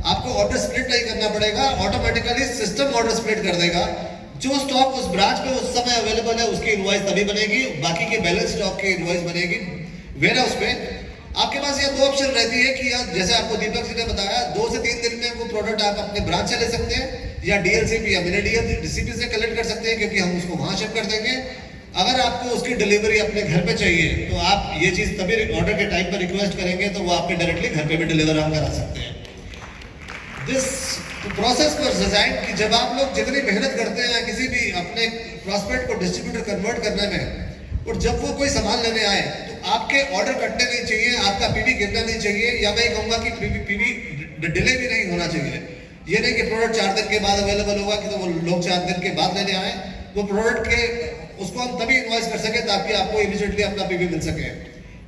आपको ऑर्डर स्प्लिट नहीं करना पड़ेगा, ऑटोमेटिकली सिस्टम ऑर्डर स्प्लिट कर देगा। जो स्टॉक उस ब्रांच पे उस समय अवेलेबल है उसकी इनवॉइस तभी बनेगी, बाकी के बैलेंस स्टॉक की इनवॉइस बनेगी वेयर हाउस पे। आपके पास ये 2 ऑप्शन रहती है कि जैसे आपको दीपक जी ने बताया 2 से 3 दिन में वो प्रोडक्ट आप अपने ब्रांच से ले सकते हैं या DLCP या मिनी DLCP से कलेक्ट कर सकते हैं क्योंकि हम उसको वहां शिप कर देंगे। अगर आपको उसकी डिलीवरी अपने घर पे चाहिए तो आप ये चीज तभी ऑर्डर के टाइम पर रिक्वेस्ट करेंगे तो वो आपके डायरेक्टली घर पे भी डिलीवर हम करा सकते हैं। दिस प्रोसेस पर डिजाइन कि जब आप लोग जितनी मेहनत करते हैं किसी भी अपने प्रॉस्पेक्ट को डिस्ट्रीब्यूटर कन्वर्ट करने में, और जब वो कोई सामान लेने आए तो आपके ऑर्डर कटने नहीं चाहिए, आपका PV गिरना नहीं चाहिए, या मैं कहूंगा कि PV डिले भी नहीं होना चाहिए। ये नहीं कि प्रोडक्ट 4 दिन के बाद अवेलेबल होगा कि तो वो लोग 4 दिन के बाद लेने आए, वो प्रोडक्ट के उसको हम तभी इनवॉइस कर सके ताकि आपको इमीडिएटली अपना PV मिल सके।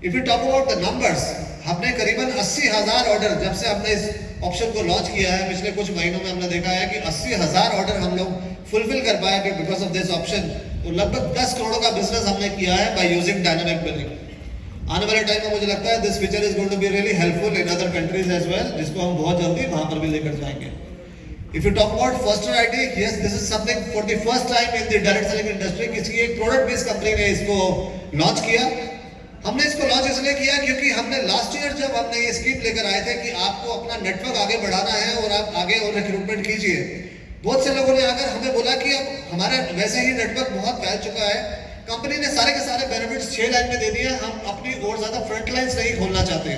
If you talk about the numbers, हमने करीबन 80,000 ऑर्डर, जब से हमने इस ऑप्शन को लॉन्च किया है पिछले कुछ महीनों में हमने देखा है कि 80,000 ऑर्डर हम लोग फुलफिल कर पाए कि बिकॉज ऑफ दिस ऑप्शन। तो लगभग 10 करोड़ का बिजनेस हमने किया है बाय यूजिंग डायनामिक बिलिंग। आने वाले टाइम में मुझे लगता है this feature is going to be really helpful in other countries as well, जिसको हम बहुत जल्दी वहां पर भी लेकर जाएंगे। If you talk about Foster ID, yes, this is something for the first time in the direct selling industry। किसी एक प्रोडक्ट बेस्ड कंपनी ने इसको लॉन्च किया। हमने इसको लॉन्च इसलिए किया क्योंकि हमने लास्ट ईयर जब हमने ये स्कीम लेकर आए थे कि आपको अपना नेटवर्क आगे बढ़ाना है और आप आगे और रिक्रूटमेंट कीजिए, बहुत से लोगों ने आकर हमें बोला कि अब हमारा वैसे ही नेटवर्क बहुत फैल चुका है, कंपनी ने सारे के सारे बेनिफिट्स 6 लाइन में दे दिए, हम अपनी और ज्यादा फ्रंट लाइन्स नहीं खोलना चाहते।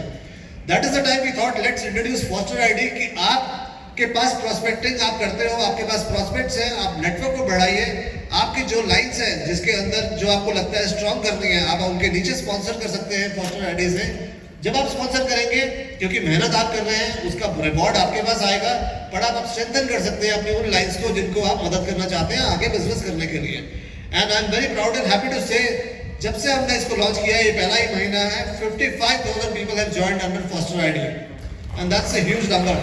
That is the time we thought let's introduce foster ID कि आपके पास प्रोस्पेक्टिंग आप करते हो, आपके पास प्रोस्पेक्ट्स हैं, आप नेटवर्क को बढ़ाइए, आपकी जो लाइंस हैं जिसके अंदर जो आपको लगता है स्ट्रॉन्ग करनी है, आप उनके नीचे स्पॉन्सर कर सकते हैं फॉस्टर ID से। जब आप स्पॉन्सर करेंगे क्योंकि मेहनत आप कर रहे हैं, उसका रिवॉर्ड आपके पास आएगा, पर आप स्ट्रेंथन कर सकते हैं अपनी उन लाइंस को जिनको आप मदद करना चाहते हैं आगे बिजनेस करने के लिए। And I am very proud and happy to say जब से हमने इसको लॉन्च किया है, ये पहला ही महीना है, 55,000 people have joined under Foster ID and that's a huge number।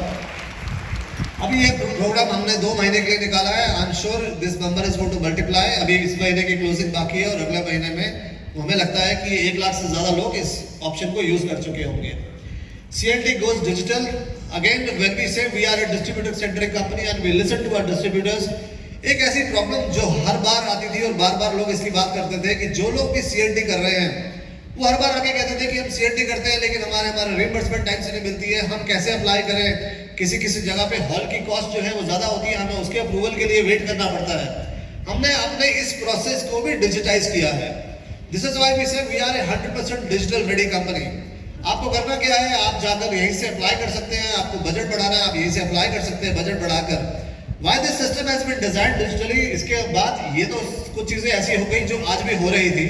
अभी ये प्रोग्राम हमने 2 महीने के लिए निकाला है। I am sure this number is going to multiply. अभी इस महीने की क्लोजिंग बाकी है और अगले महीने में हमें लगता है कि 1 लाख से ज्यादा लोग इस ऑप्शन को यूज कर चुके होंगे। CLT goes digital, again when we say we are a distributor centric company and we listen to our distributors, एक ऐसी प्रॉब्लम जो हर बार आती थी और बार बार लोग इसकी बात करते थे कि जो लोग भी CNT कर रहे हैं वो हर बार आके कहते थे कि हम CNT करते हैं लेकिन हमारा रिइंबर्समेंट टाइम से नहीं मिलती है, हम कैसे अप्लाई करें, किसी किसी जगह पे हॉल की कॉस्ट जो है वो ज़्यादा होती है, हमें उसके अप्रूवल के लिए वेट करना पड़ता है। हमने अपने इस प्रोसेस को भी डिजिटाइज किया है। This is why we say we are a 100% digital ready company. आपको करना क्या है, आप जाकर यहीं से अप्लाई कर सकते हैं, आपको बजट बढ़ाना है आप यहीं से अप्लाई कर सकते हैं बजट बढ़ाकर। Why this system has been designed digitally, इसके बाद ये तो कुछ चीज़ें ऐसी हो गई जो आज भी हो रही थी,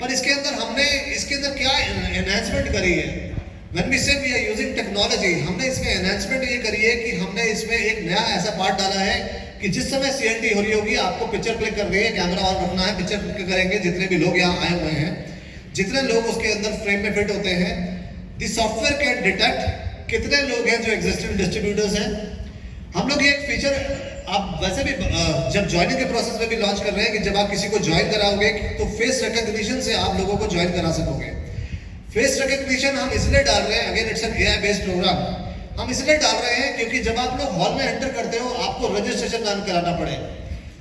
पर इसके अंदर हमने इसके अंदर क्या एनहांसमेंट करी है। When we say we are using technology, हमने इसमें एनहांसमेंट ये करी है कि हमने इसमें एक नया ऐसा पार्ट डाला है कि जिस समय CNT हो रही होगी आपको पिक्चर क्लिक करनी है, कैमरा ऑन रखना है, पिक्चर क्लिक करेंगे, जितने भी लोग यहाँ आए हुए हैं, जितने लोग उसके अंदर फ्रेम में फिट होते हैं, द सॉफ्टवेयर कैन डिटेक्ट कितने लोग हैं जो एग्जिस्टिंग डिस्ट्रीब्यूटर्स हैं। हम लोग ये एक फीचर आप वैसे भी जब ज्वाइनिंग के प्रोसेस में भी लॉन्च कर रहे हैं कि जब आप किसी को ज्वाइन कराओगे तो फेस रिकॉग्निशन से आप लोगों को ज्वाइन करा सकोगे। फेस रिकॉग्निशन हम इसलिए डाल रहे हैं, again it's an AI based program, हम इसलिए डाल रहे हैं क्योंकि जब आप लोग हॉल में एंटर करते हो आपको रजिस्ट्रेशन कराना पड़े।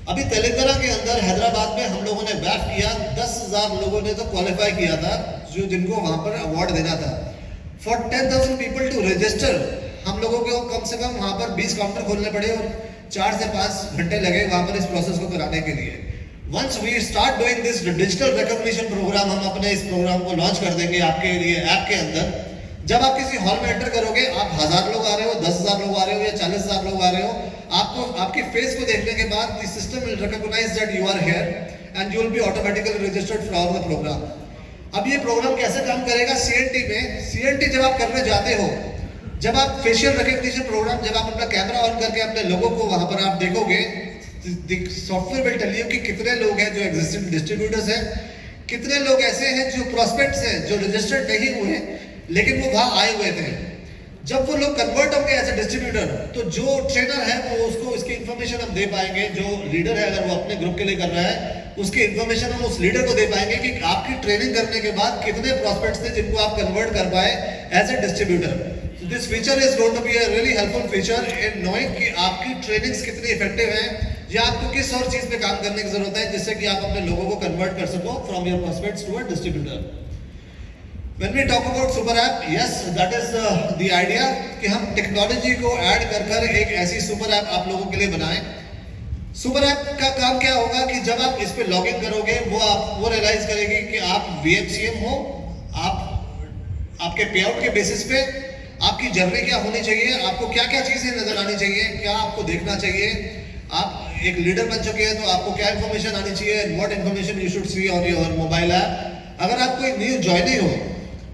अभी तेलंगाना के अंदर हैदराबाद में हम लोगों ने बैफ किया, 10,000 लोगों ने तो क्वालिफाई किया था जो जिनको वहां पर अवार्ड देना था। फॉर 10,000 पीपल टू रजिस्टर हम लोगों को कम से कम वहां पर 20 काउंटर खोलने पड़े और 4 से 5 घंटे लगे वहां पर इस प्रोसेस को कराने के लिए। Once we start doing this digital recognition program, हम अपने इस प्रोग्राम को लॉन्च कर देंगे आपके लिए ऐप के अंदर। जब आप किसी हॉल में एंटर करोगे, आप 1000 लोग आ रहे हो, 10,000 लोग आ रहे हो या 40,000 लोग आ रहे हो, आपको आपके फेस को देखने के बाद the system will recognize that you are here and you will be automatically registered for the program। अब ये प्रोग्राम कैसे काम करेगा CNT में? CNT जब आप करने जाते हो, जब आप फेशियल रिकॉग्निशन प्रोग्राम, जब आप अपना कैमरा ऑन करके अपने लोगों को वहां पर आप देखोगे, सॉफ्टवेयर विल टेल यू कि कितने लोग हैं जो एग्जिस्टिंग डिस्ट्रीब्यूटर्स हैं, कितने लोग ऐसे हैं जो प्रोस्पेक्ट्स हैं जो रजिस्टर्ड नहीं हुए लेकिन वो वहां आए हुए थे। जब वो लोग कन्वर्ट होंगे एज ए डिस्ट्रीब्यूटर तो जो ट्रेनर है वो उसको इसकी इन्फॉर्मेशन हम दे पाएंगे, जो लीडर है अगर वो अपने ग्रुप के लिए कर रहा है उसकी इन्फॉर्मेशन हम उस लीडर को दे पाएंगे कि आपकी ट्रेनिंग करने के बाद कितने प्रोस्पेक्ट्स थे जिनको आप कन्वर्ट कर पाए as a distributor. This feature is going to be a really helpful feature in knowing कि आपकी ट्रेनिंग्स कितनी इफेक्टिव हैं या आपको किस और चीज पे काम करने की जरूरत है जिससे कि आप अपने लोगों को कन्वर्ट कर सको from your prospects to a distributor. When we talk about super app, yes, that is the idea कि हम टेक्नोलॉजी को ऐड कर एक ऐसी सुपर ऐप आप लोगों के लिए बनाएं। सुपर ऐप का काम क्या होगा कि जब आप इस पे लॉग इन करोगे वो रियलाइज करेगी कि आप VMCM हो, आपके पे आउट के बेसिस पे आपकी जर्नी क्या होनी चाहिए, आपको क्या क्या चीजें नजर आनी चाहिए, क्या आपको देखना चाहिए, आप एक लीडर बन चुके हैं तो आपको क्या इन्फॉर्मेशन आनी चाहिए, what information you should see on your mobile app. अगर आप कोई न्यू ज्वाइनी हो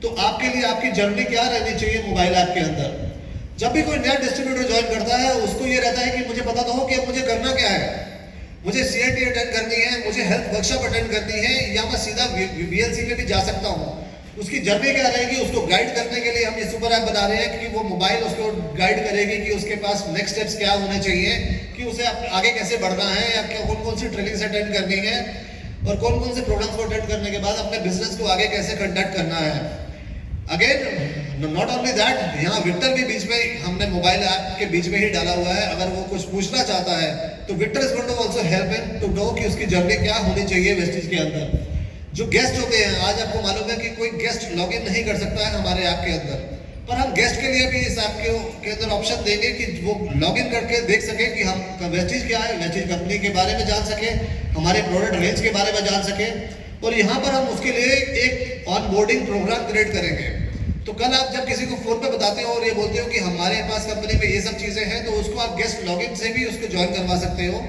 तो आपके लिए आपकी जर्नी क्या रहनी चाहिए मोबाइल ऐप के अंदर। जब भी कोई नया डिस्ट्रीब्यूटर ज्वाइन करता है उसको ये रहता है कि मुझे पता तो हो कि अब मुझे करना क्या है, मुझे CNT अटेंड करनी है, मुझे हेल्थ वर्कशॉप अटेंड करनी है या मैं सीधा VLC पे भी जा सकता हूँ। उसकी जर्नी क्या रहेगी, उसको गाइड करने के लिए हम ये सुपर ऐप बना रहे हैं कि वो मोबाइल उसको गाइड करेगी कि उसके पास नेक्स्ट स्टेप्स क्या होने चाहिए, कि उसे आगे कैसे बढ़ना है या कौन कौन सी ट्रेनिंग्स अटेंड करनी है और कौन कौन से प्रोग्राम्स को अटेंड करने के बाद अपने बिजनेस को आगे कैसे कंडक्ट करना है। अगेन नॉट ओनली दैट, यहाँ विक्टर भी बीच में हमने मोबाइल ऐप के बीच में ही डाला हुआ है। अगर वो कुछ पूछना चाहता है तो Victor is going to also help him to know कि उसकी जर्नी क्या होनी चाहिए वेस्टेज के अंदर। जो गेस्ट होते हैं, आज आपको मालूम है कि कोई गेस्ट लॉग इन नहीं कर सकता है हमारे ऐप के अंदर, पर हम गेस्ट के लिए भी इस ऐप के अंदर ऑप्शन देंगे कि वो लॉग इन करके देख सके कि हम वेस्टेज क्या है, वेस्टेज कंपनी के बारे में जान सके, हमारे प्रोडक्ट रेंज के बारे में जान सके। और यहाँ पर हम उसके लिए एक ऑनबोर्डिंग प्रोग्राम क्रिएट करेंगे। तो कल आप जब किसी को फोन पे बताते हो और ये बोलते हो कि हमारे पास कंपनी में ये सब चीजें हैं, तो उसको आप गेस्ट लॉगिन से भी उसको ज्वाइन करवा सकते हो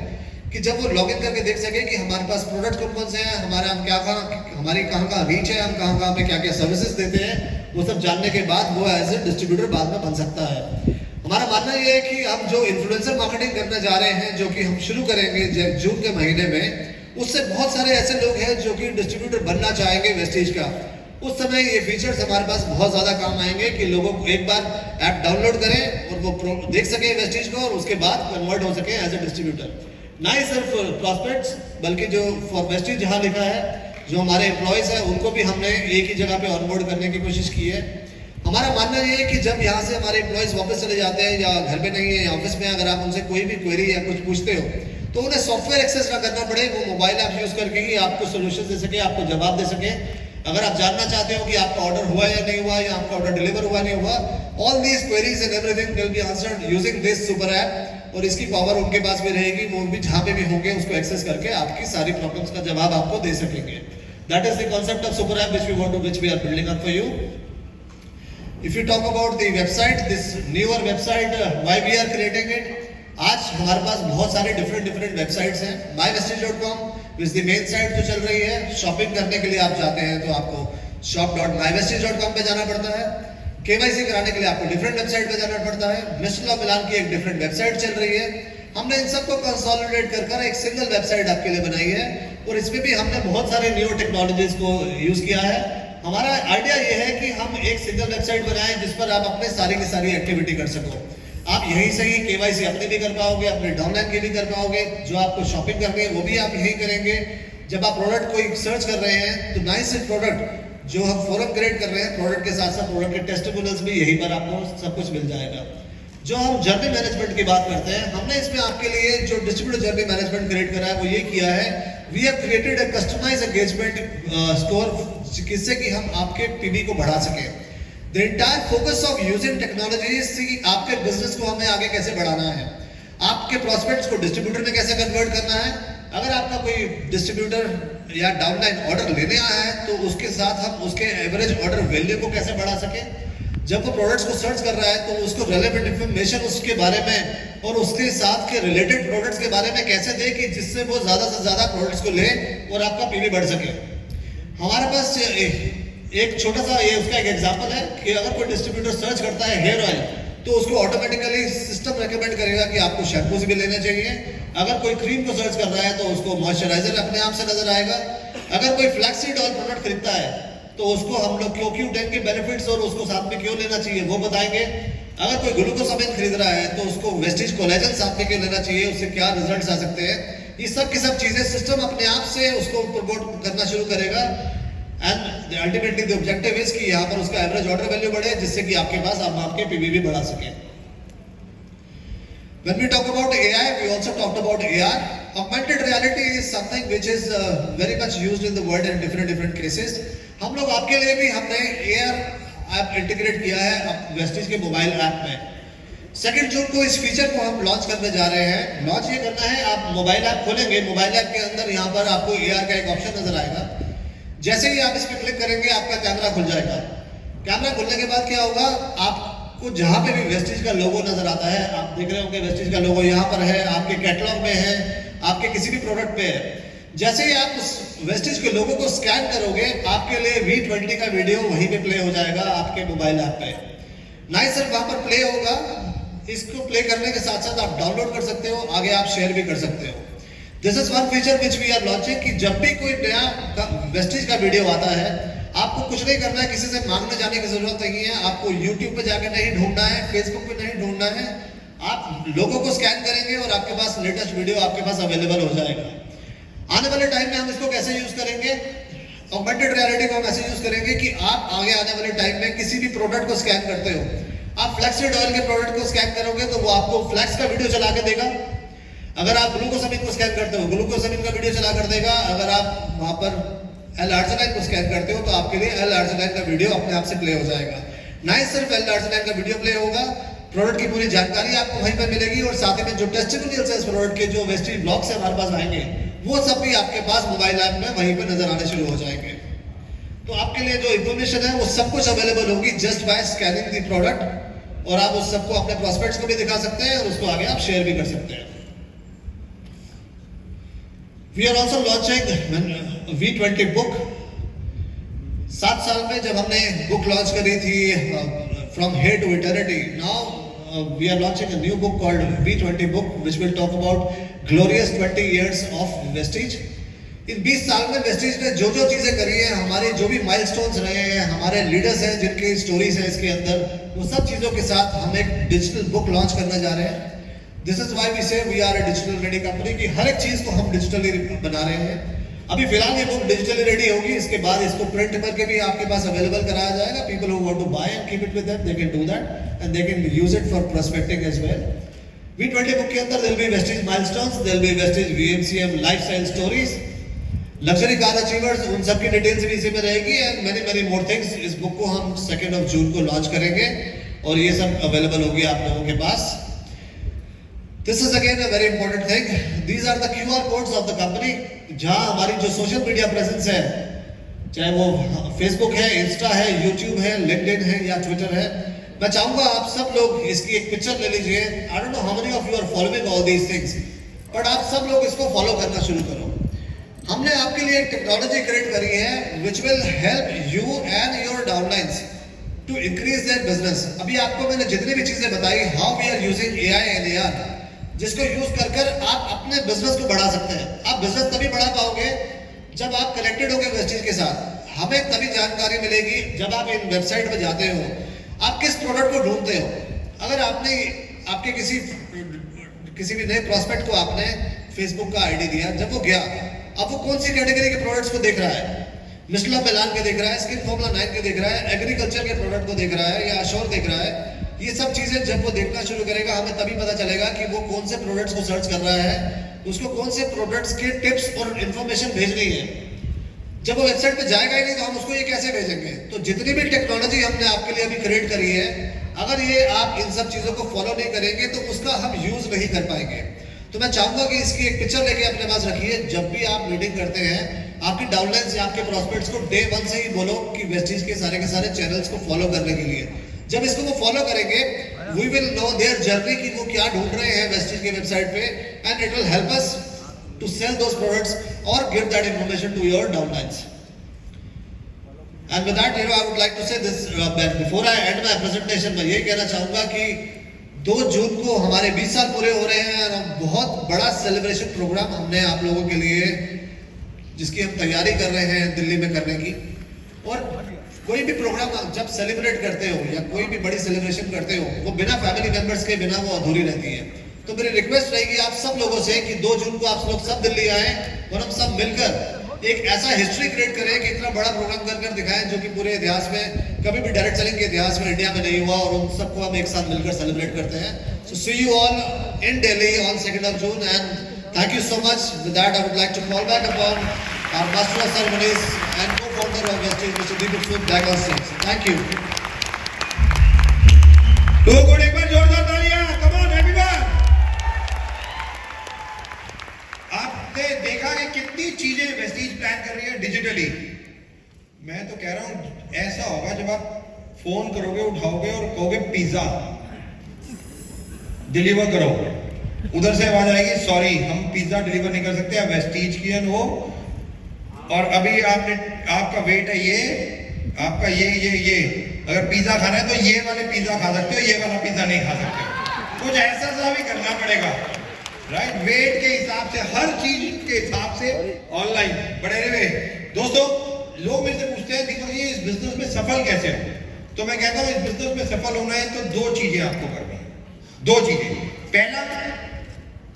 कि जब वो लॉगिन करके देख सके कि हमारे पास प्रोडक्ट कौन कौन से हैं, हमारी कहाँ रीच है, हम कहाँ पे क्या क्या सर्विसेज देते हैं, वो सब जानने के बाद वो एज ए डिस्ट्रीब्यूटर बाद में बन सकता है। हमारा मानना ये है कि हम जो इन्फ्लुएंसर मार्केटिंग करने जा रहे हैं, जो कि हम शुरू करेंगे जून के महीने में, उससे बहुत सारे ऐसे लोग हैं जो कि डिस्ट्रीब्यूटर बनना चाहेंगे वेस्टेज का। उस समय ये फीचर्स हमारे पास बहुत ज्यादा काम आएंगे कि लोगों को एक बार ऐप डाउनलोड करें और वो देख सके वेस्टेज को और उसके बाद कन्वर्ट हो सके एज ए डिस्ट्रीब्यूटर। ना ही सिर्फ प्रॉस्पेक्ट्स बल्कि जो फॉर वेस्टेज जहाँ लिखा है, जो हमारे एम्प्लॉयज हैं उनको भी हमने एक ही जगह पे ऑनबोर्ड करने की कोशिश की है। हमारा मानना ये है कि जब यहाँ से हमारे एम्प्लॉयज वापस चले जाते हैं या घर पे नहीं है या ऑफिस में, अगर आप उनसे कोई भी क्वेरी या कुछ पूछते हो तो उन्हें सॉफ्टवेयर एक्सेस ना करना पड़े, वो मोबाइल ऐप यूज करके ही आपको सोल्यूशन दे सके, आपको जवाब दे सके। अगर आप जानना चाहते हो कि आपका ऑर्डर हुआ या नहीं हुआ या आपका ऑर्डर डिलीवर हुआ नहीं हुआ, all these queries and everything will be answered using this super app. और इसकी पावर उनके पास भी रहेगी, वो भी जहां पे भी होंगे उसको एक्सेस करके आपकी सारी प्रॉब्लम्स का जवाब आपको दे सकेंगे। That is the concept of super app which we are building up for you. If you talk about the website, this newer website, why we are creating it? आज हमारे पास बहुत सारे डिफरेंट वेबसाइट्स हैं। mywestige.com is the main site जो चल रही है। Shopping करने के लिए आप जाते हैं तो आपको shop.mywestige.com पे जाना पड़ता है। KYC कराने के लिए आपको डिफरेंट वेबसाइट पे जाना पड़ता है। मिस्टर लॉ मिलान की एक डिफरेंट वेबसाइट चल रही है। हमने इन सबको कंसोलिडेट कर एक सिंगल वेबसाइट आपके लिए बनाई है और इसमें भी हमने बहुत सारे न्यू टेक्नोलॉजीज को यूज किया है। हमारा आइडिया ये है कि हम एक सिंगल वेबसाइट बनाएं जिस पर आप अपने सारी की सारी एक्टिविटी कर सको। आप यहीं से ही KYC अपने भी कर पाओगे, अपने डाउनलाइन के भी कर पाओगे, जो आपको शॉपिंग करनी है वो भी आप यहीं करेंगे। जब आप प्रोडक्ट कोई सर्च कर रहे हैं तो नाइस प्रोडक्ट जो हम फोरम क्रिएट कर रहे हैं, प्रोडक्ट के साथ साथ प्रोडक्ट के टेस्टिमोनियल्स भी यहीं पर आपको सब कुछ मिल जाएगा। जो हम जर्नी मैनेजमेंट की बात करते हैं, हमने इसमें आपके लिए जो डिस्ट्रीब्यूटर जर्नी मैनेजमेंट क्रिएट करा है वो ये किया है, we have created a customised engagement store, जिससे कि हम आपके PB को बढ़ा सकें। The entire focus of using technology is कि आपके बिजनेस को हमें आगे कैसे बढ़ाना है, आपके प्रोस्पेक्ट्स को डिस्ट्रीब्यूटर में कैसे कन्वर्ट करना है। अगर आपका कोई डिस्ट्रीब्यूटर या डाउनलाइन ऑर्डर लेने आया है तो उसके साथ हम उसके एवरेज ऑर्डर वैल्यू को कैसे बढ़ा सके। जब वो प्रोडक्ट्स को सर्च कर रहा है तो उसको रेलेवेंट इंफॉर्मेशन उसके बारे में और उसके साथ के रिलेटेड प्रोडक्ट्स के बारे में कैसे दे कि जिससे वो ज्यादा से ज्यादा प्रोडक्ट्स को ले और आपका PB बढ़ सके। हमारे पास एक छोटा सा ये उसका एक एग्जांपल है कि अगर कोई डिस्ट्रीब्यूटर सर्च करता है हेयर ऑयल तो उसको ऑटोमेटिकली सिस्टम रेकमेंड करेगा कि आपको शैम्पूज भी लेने चाहिए। अगर कोई क्रीम को सर्च कर रहा है तो उसको मॉइस्चराइजर अपने आप से नजर आएगा। अगर कोई फ्लैक्सीड ऑयल प्रोडक्ट खरीदता है तो उसको हम लोग Q10 के बेनिफिट्स और उसको साथ में क्यों लेना चाहिए वो बताएंगे। अगर कोई ग्लूकोसामिन खरीद रहा है तो उसको वेस्टिज कोलेजन साथ में क्यों लेना चाहिए, उससे क्या रिजल्ट्स आ सकते हैं। ये सब की सब चीजें सिस्टम अपने आप से उसको प्रमोट करना शुरू करेगा। And ultimately the objective is कि यहाँ पर उसका एवरेज ऑर्डर वैल्यू बढ़े, जिससे कि आपके पास आप आपके PB भी बढ़ा सके। When we talk about AI, we also talked about AR. Augmented reality is something which is very much used in the world in different cases. हम लोग आपके लिए भी हमने AR ऐप इंटीग्रेट किया है वेस्टिज के मोबाइल ऐप में। 2 जून को इस फीचर को हम लॉन्च करने जा रहे हैं। लॉन्च ये करना है, आप मोबाइल ऐप खोलेंगे, मोबाइल ऐप के अंदर यहाँ पर आपको AR का एक ऑप्शन नजर आएगा। जैसे ही आप इस पर क्लिक करेंगे आपका कैमरा खुल जाएगा। कैमरा खुलने के बाद क्या होगा, आपको जहां पे भी वेस्टिज का लोगो नजर आता है, आप देख रहे होंगे वेस्टिज का लोगो यहाँ पर है, आपके कैटलॉग में है, आपके किसी भी प्रोडक्ट पे है। जैसे ही आप उस वेस्टिज के लोगो को स्कैन करोगे, आपके लिए V20 का वीडियो वहीं पे प्ले हो जाएगा आपके मोबाइल ऐप पे। नाइस सर, वहां पर प्ले होगा। इसको प्ले करने के साथ साथ आप डाउनलोड कर सकते हो, आगे आप शेयर भी कर सकते हो। This is one feature which we are launching कि जब भी कोई नया वेस्टिज का वीडियो आता है, आपको कुछ नहीं करना है, किसी से मांगने जाने की जरूरत नहीं है, आपको YouTube पे जाकर नहीं ढूंढना है, Facebook पे नहीं ढूंढना है। आप लोगों को स्कैन करेंगे और आपके पास लेटेस्ट वीडियो आपके पास अवेलेबल हो जाएगा। आने वाले टाइम में हम इसको कैसे यूज करेंगे, ऑगमेंटेड रियलिटी को हम ऐसे यूज करेंगे कि आप आगे आने वाले टाइम में किसी भी प्रोडक्ट को स्कैन करते हो, आप फ्लैक्सीड ऑयल के प्रोडक्ट को स्कैन करोगे तो वो आपको फ्लैक्स का वीडियो चला के देगा। अगर आप ग्लूकोसामिन को स्कैन करते हो, ग्लूकोसामिन का वीडियो चला कर देगा। अगर आप वहां पर L-arginine को स्कैन करते हो तो आपके लिए L-arginine का वीडियो अपने आप से प्ले हो जाएगा। ना ही सिर्फ L-arginine का वीडियो प्ले होगा, प्रोडक्ट की पूरी जानकारी आपको वहीं पर मिलेगी और साथ ही में जो टेस्टिमोनियल्स है इस प्रोडक्ट के, जो वेस्टिज ब्लॉग से हमारे पास आएंगे, वो सब भी आपके पास मोबाइल ऐप में वहीं पर नजर आने शुरू हो जाएंगे। तो आपके लिए जो इन्फॉर्मेशन है वो सब कुछ अवेलेबल होगी just by scanning the product, और आप उस सबको अपने प्रोस्पेक्ट्स को भी दिखा सकते हैं और उसको आगे आप शेयर भी कर सकते हैं। We are also launching V20 book। 7 साल में जब हमने बुक लॉन्च करी थी From Here to Eternity, now we are launching a new book called V20 book, which will talk about glorious 20 years of Vestige। इन 20 साल में वेस्टिज ने जो जो चीजें करी है, हमारे जो भी माइलस्टोन्स रहे हैं, हमारे लीडर्स हैं जिनकी स्टोरीज है इसके अंदर, वो सब चीजों के साथ हम एक डिजिटल बुक लॉन्च करने जा रहे हैं। This is why we say we are a digital ready company, कि हर एक चीज को हम डिजिटली बना रहे हैं। अभी फिलहाल ये बुक डिजिटली रेडी होगी, इसके बाद इसको प्रिंट करके भी आपके पास अवेलेबल कराया जाएगा. People who want to buy and keep it with them, they can do that and they can use it for prospecting as well. V20 book के अंदर there will be Vestige milestones, there will be Vestige VMCM lifestyle stories, luxury car achievers, उन सब की details भी इसी में रहेगी and many many more things. इस बुक को हम 2 जून को लॉन्च करेंगे और ये सब अवेलेबल होगी आप लोगों के पास. This is again a very important thing. These are the QR codes of the company. जहाँ हमारी जो सोशल मीडिया प्रेजेंस है, चाहे वो फेसबुक है, इंस्टा है, यूट्यूब है, लिंक्डइन है या ट्विटर है, मैं चाहूंगा आप सब लोग इसकी एक पिक्चर ले लीजिए. I don't know how many of you are following all these things, but आप सब लोग इसको फॉलो करना शुरू करो. हमने आपके लिए एक टेक्नोलॉजी क्रिएट करी है which will help you and your downlines to increase their business. अभी आपको मैंने जितनी भी चीजें बताई, how we are using AI and AR, जिसको यूज कर कर आप अपने बिजनेस को बढ़ा सकते हैं. आप बिजनेस तभी बढ़ा पाओगे जब आप कनेक्टेड होगे वेस्टीज के साथ. हमें तभी जानकारी मिलेगी जब आप इन वेबसाइट पर जाते हो, आप किस प्रोडक्ट को ढूंढते हो. अगर आपने आपके किसी भी नए प्रोस्पेक्ट को आपने फेसबुक का आईडी दिया, जब वो गया, अब वो कौन सी कैटेगरी के प्रोडक्ट्स को देख रहा है? मिस्ला मिलान के देख रहा है, स्किन फॉर्मुला 9 के देख रहा है, एग्रीकल्चर के प्रोडक्ट को देख रहा है या अश्योर देख रहा है. ये सब चीजें जब वो देखना शुरू करेगा, हमें तभी पता चलेगा कि वो कौन से प्रोडक्ट्स को सर्च कर रहा है, उसको कौन से प्रोडक्ट्स के टिप्स और इंफॉर्मेशन भेजनी है. जब वो वेबसाइट पे जाएगा ही नहीं तो हम उसको ये कैसे भेजेंगे? तो जितनी भी टेक्नोलॉजी हमने आपके लिए अभी क्रिएट करी है, अगर ये आप इन सब चीजों को फॉलो नहीं करेंगे तो उसका हम यूज नहीं कर पाएंगे. तो मैं चाहूंगा कि इसकी एक पिक्चर लेके अपने पास रखिए. जब भी आप मीटिंग करते हैं, आपकी डाउनलाइंस या आपके प्रोस्पेक्ट्स को डे 1 से ही बोलो कि वेस्टीज के सारे चैनल्स को फॉलो करने के लिए. जब इसको वो फॉलो करेंगे, we will know their journey कि वो क्या ढूंढ रहे हैं वेस्टीज के वेबसाइट पे, and it will help us to sell those products और give that information to your downlines. And with that I would like to say this, before I end my presentation, मैं यही कहना चाहूंगा कि 2 जून को हमारे 20 साल पूरे हो रहे हैं और बहुत बड़ा सेलिब्रेशन प्रोग्राम हमने आप लोगों के लिए, जिसकी हम तैयारी कर रहे हैं दिल्ली में करने की. और कोई भी प्रोग्राम जब सेलिब्रेट करते हो या कोई भी बड़ी सेलिब्रेशन करते हो, वो बिना फैमिली मेंबर्स के बिना वो अधूरी रहती है. तो मेरी रिक्वेस्ट रहेगी आप सब लोगों से कि 2 जून को आप लोग सब दिल्ली आए और हम सब मिलकर एक ऐसा हिस्ट्री क्रिएट करें कि इतना बड़ा प्रोग्राम कर दिखाएं जो कि पूरे इतिहास में कभी भी डायरेक्ट सेलिंग के इतिहास में इंडिया में नहीं हुआ, और उन सबको हम एक साथ मिलकर सेलिब्रेट करते हैं. So see you all in Delhi on 2 June and thank you so much. With that I would like to call back upon our master of ceremonies and co-founder of Vestige, Mr. Deepak Sood, back on stage. Thank you. तो एक बार जोरदार तालियां. Come on everyone. आपने देखा कि कितनी चीजें वेस्टीज प्लान कर रही है डिजिटली. मैं तो कह रहा हूं ऐसा होगा जब आप फोन करोगे, उठाओगे और कहोगे पिज्जा डिलीवर करो, उधर से आवाज आएगी सॉरी हम पिज्जा डिलीवर नहीं कर सकते, आप वेस्टीज की है वो, और अभी आपका वेट है ये, आपका ये अगर पिज्जा खाना है तो ये वाले पिज्जा खा सकते हो, ये वाला पिज्जा नहीं खा सकते. कुछ ऐसा सा भी करना पड़ेगा, राइट? वेट के हिसाब से, हर चीज के हिसाब से ऑनलाइन बड़े रहे. दोस्तों, लोग मेरे से पूछते हैं दीपक जी इस बिजनेस में सफल कैसे हो? तो मैं कहता हूं इस बिजनेस में सफल होना है तो 2 चीजें आपको करनी है. 2 चीजें. पहला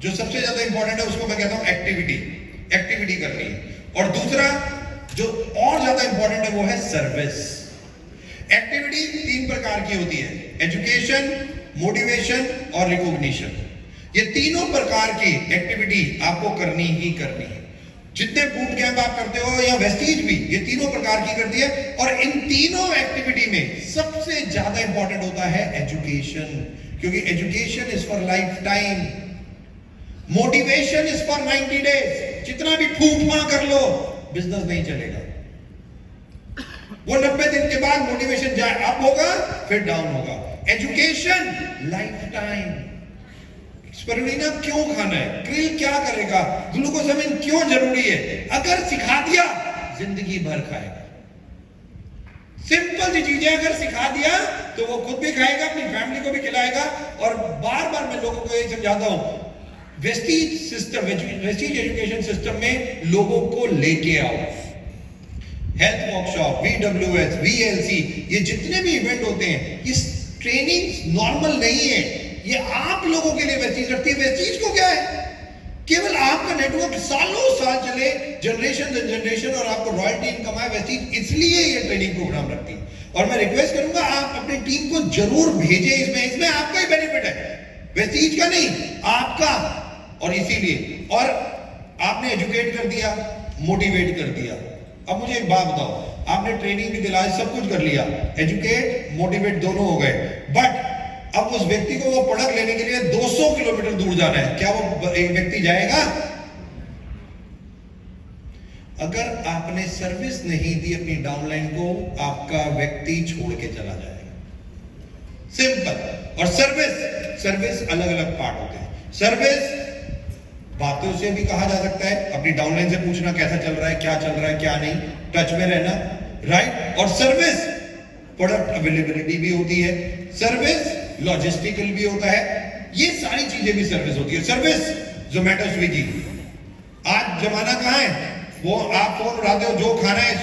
जो सबसे ज्यादा इंपॉर्टेंट है उसको मैं कहता हूं एक्टिविटी करनी है, और दूसरा जो और ज्यादा इंपॉर्टेंट है वो है सर्विस. एक्टिविटी 3 प्रकार की होती है: एजुकेशन, मोटिवेशन और रिकॉग्निशन. ये तीनों प्रकार की एक्टिविटी आपको करनी ही करनी है. जितने बूट कैंप आप करते हो या वेस्टीज भी ये तीनों प्रकार की करती है, और इन तीनों एक्टिविटी में सबसे ज्यादा इंपॉर्टेंट होता है एजुकेशन, क्योंकि education is for life time, motivation is for 90 days. जितना भी फूफा कर लो बिजनेस नहीं चलेगा. वो 90 दिन के बाद मोटिवेशन जाए अप होगा फिर डाउन होगा. Education life time. स्पिरुलिना क्यों खाना है, क्रिल क्या करेगा, ग्लूकोसामिन क्यों जरूरी है, अगर सिखा दिया जिंदगी भर खाएगा. सिंपल सी चीजें अगर सिखा दिया तो वो खुद भी खाएगा, अपनी फैमिली को भी खिलाएगा. और बार बार मैं लोगों को यही समझाता हूं, Vestige system, Vestige education system में लोगों को लेके आओ. हेल्थ वर्कशॉप, VWS, VLC, ये जितने भी इवेंट होते हैं, ये ट्रेनिंग नॉर्मल नहीं है, ये आप लोगों के लिए वेस्टीज रखती है. वेस्टीज को क्या है, केवल आपका नेटवर्क सालों साल चले, जनरेशन एंड जनरेशन, और आपको रॉयल्टी इनकम आए, वेस्टीज इसलिए ये ट्रेनिंग प्रोग्राम रखती है। और मैं रिक्वेस्ट करूंगा आप अपनी टीम को जरूर भेजें, इसमें आपका ही बेनिफिट है, वेस्टीज का नहीं, आपका। और इसीलिए, और आपने एजुकेट कर दिया, मोटिवेट कर दिया। अब मुझे एक बात बताओ, आपने ट्रेनिंग भी दिलाई, सब कुछ कर लिया, एजुकेट मोटिवेट दोनों हो गए, बट अब उस व्यक्ति को वो प्रोडक्ट लेने के लिए 200 किलोमीटर दूर जाना है, क्या वो एक व्यक्ति जाएगा? अगर आपने सर्विस नहीं दी अपनी डाउनलाइन को, आपका व्यक्ति छोड़ के चला जाएगा, सिंपल। और सर्विस अलग अलग पार्ट होते हैं। सर्विस बातों से भी कहा जा सकता है, अपनी डाउनलाइन से पूछना कैसा चल रहा है, क्या चल रहा है, क्या नहीं, टच में रहना, राइट। और सर्विस प्रोडक्ट अवेलेबिलिटी भी होती है, सर्विस लॉजिस्टिकल भी होता है, ये सारी चीजें भी सर्विस होती है। सर्विस जोमेटो स्विगी, आज जमाना कहां है, वो आप फोन उठाते हो, जो खाना है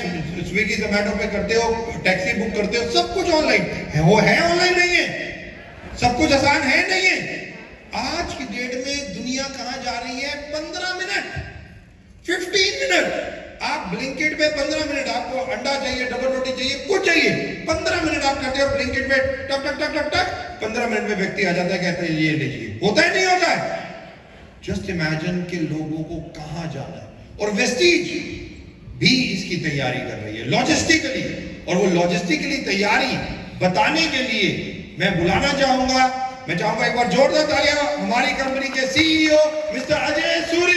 स्विगी जोमेटो पे करते हो, टैक्सी बुक करते हो, सब कुछ ऑनलाइन है। वो है ऑनलाइन नहीं है, सब कुछ आसान है नहीं है। आज की डेट में दुनिया कहां जा रही है? 15 मिनट, 15 मिनट। आप ब्लिंकिट पे 15 मिनट, आपको अंडा चाहिए, डबल रोटी चाहिए, कुछ चाहिए, 15 मिनट आप करते हो ब्लिंकिट पे, टक टक टक टक टक, 15 मिनट में व्यक्ति आ जाता है, कहते हैं ये लीजिए। होता है नहीं होता है? जस्ट इमेजिन कि लोगों को कहां जाना है। और वेस्टीज भी इसकी तैयारी कर रही है लॉजिस्टिकली, और वो लॉजिस्टिकली तैयारी बताने के लिए मैं बुलाना चाहूंगा, मैं चाहूंगा एक बार जोरदार तालियां हमारी कंपनी के सीईओ मिस्टर अजय सूर्य।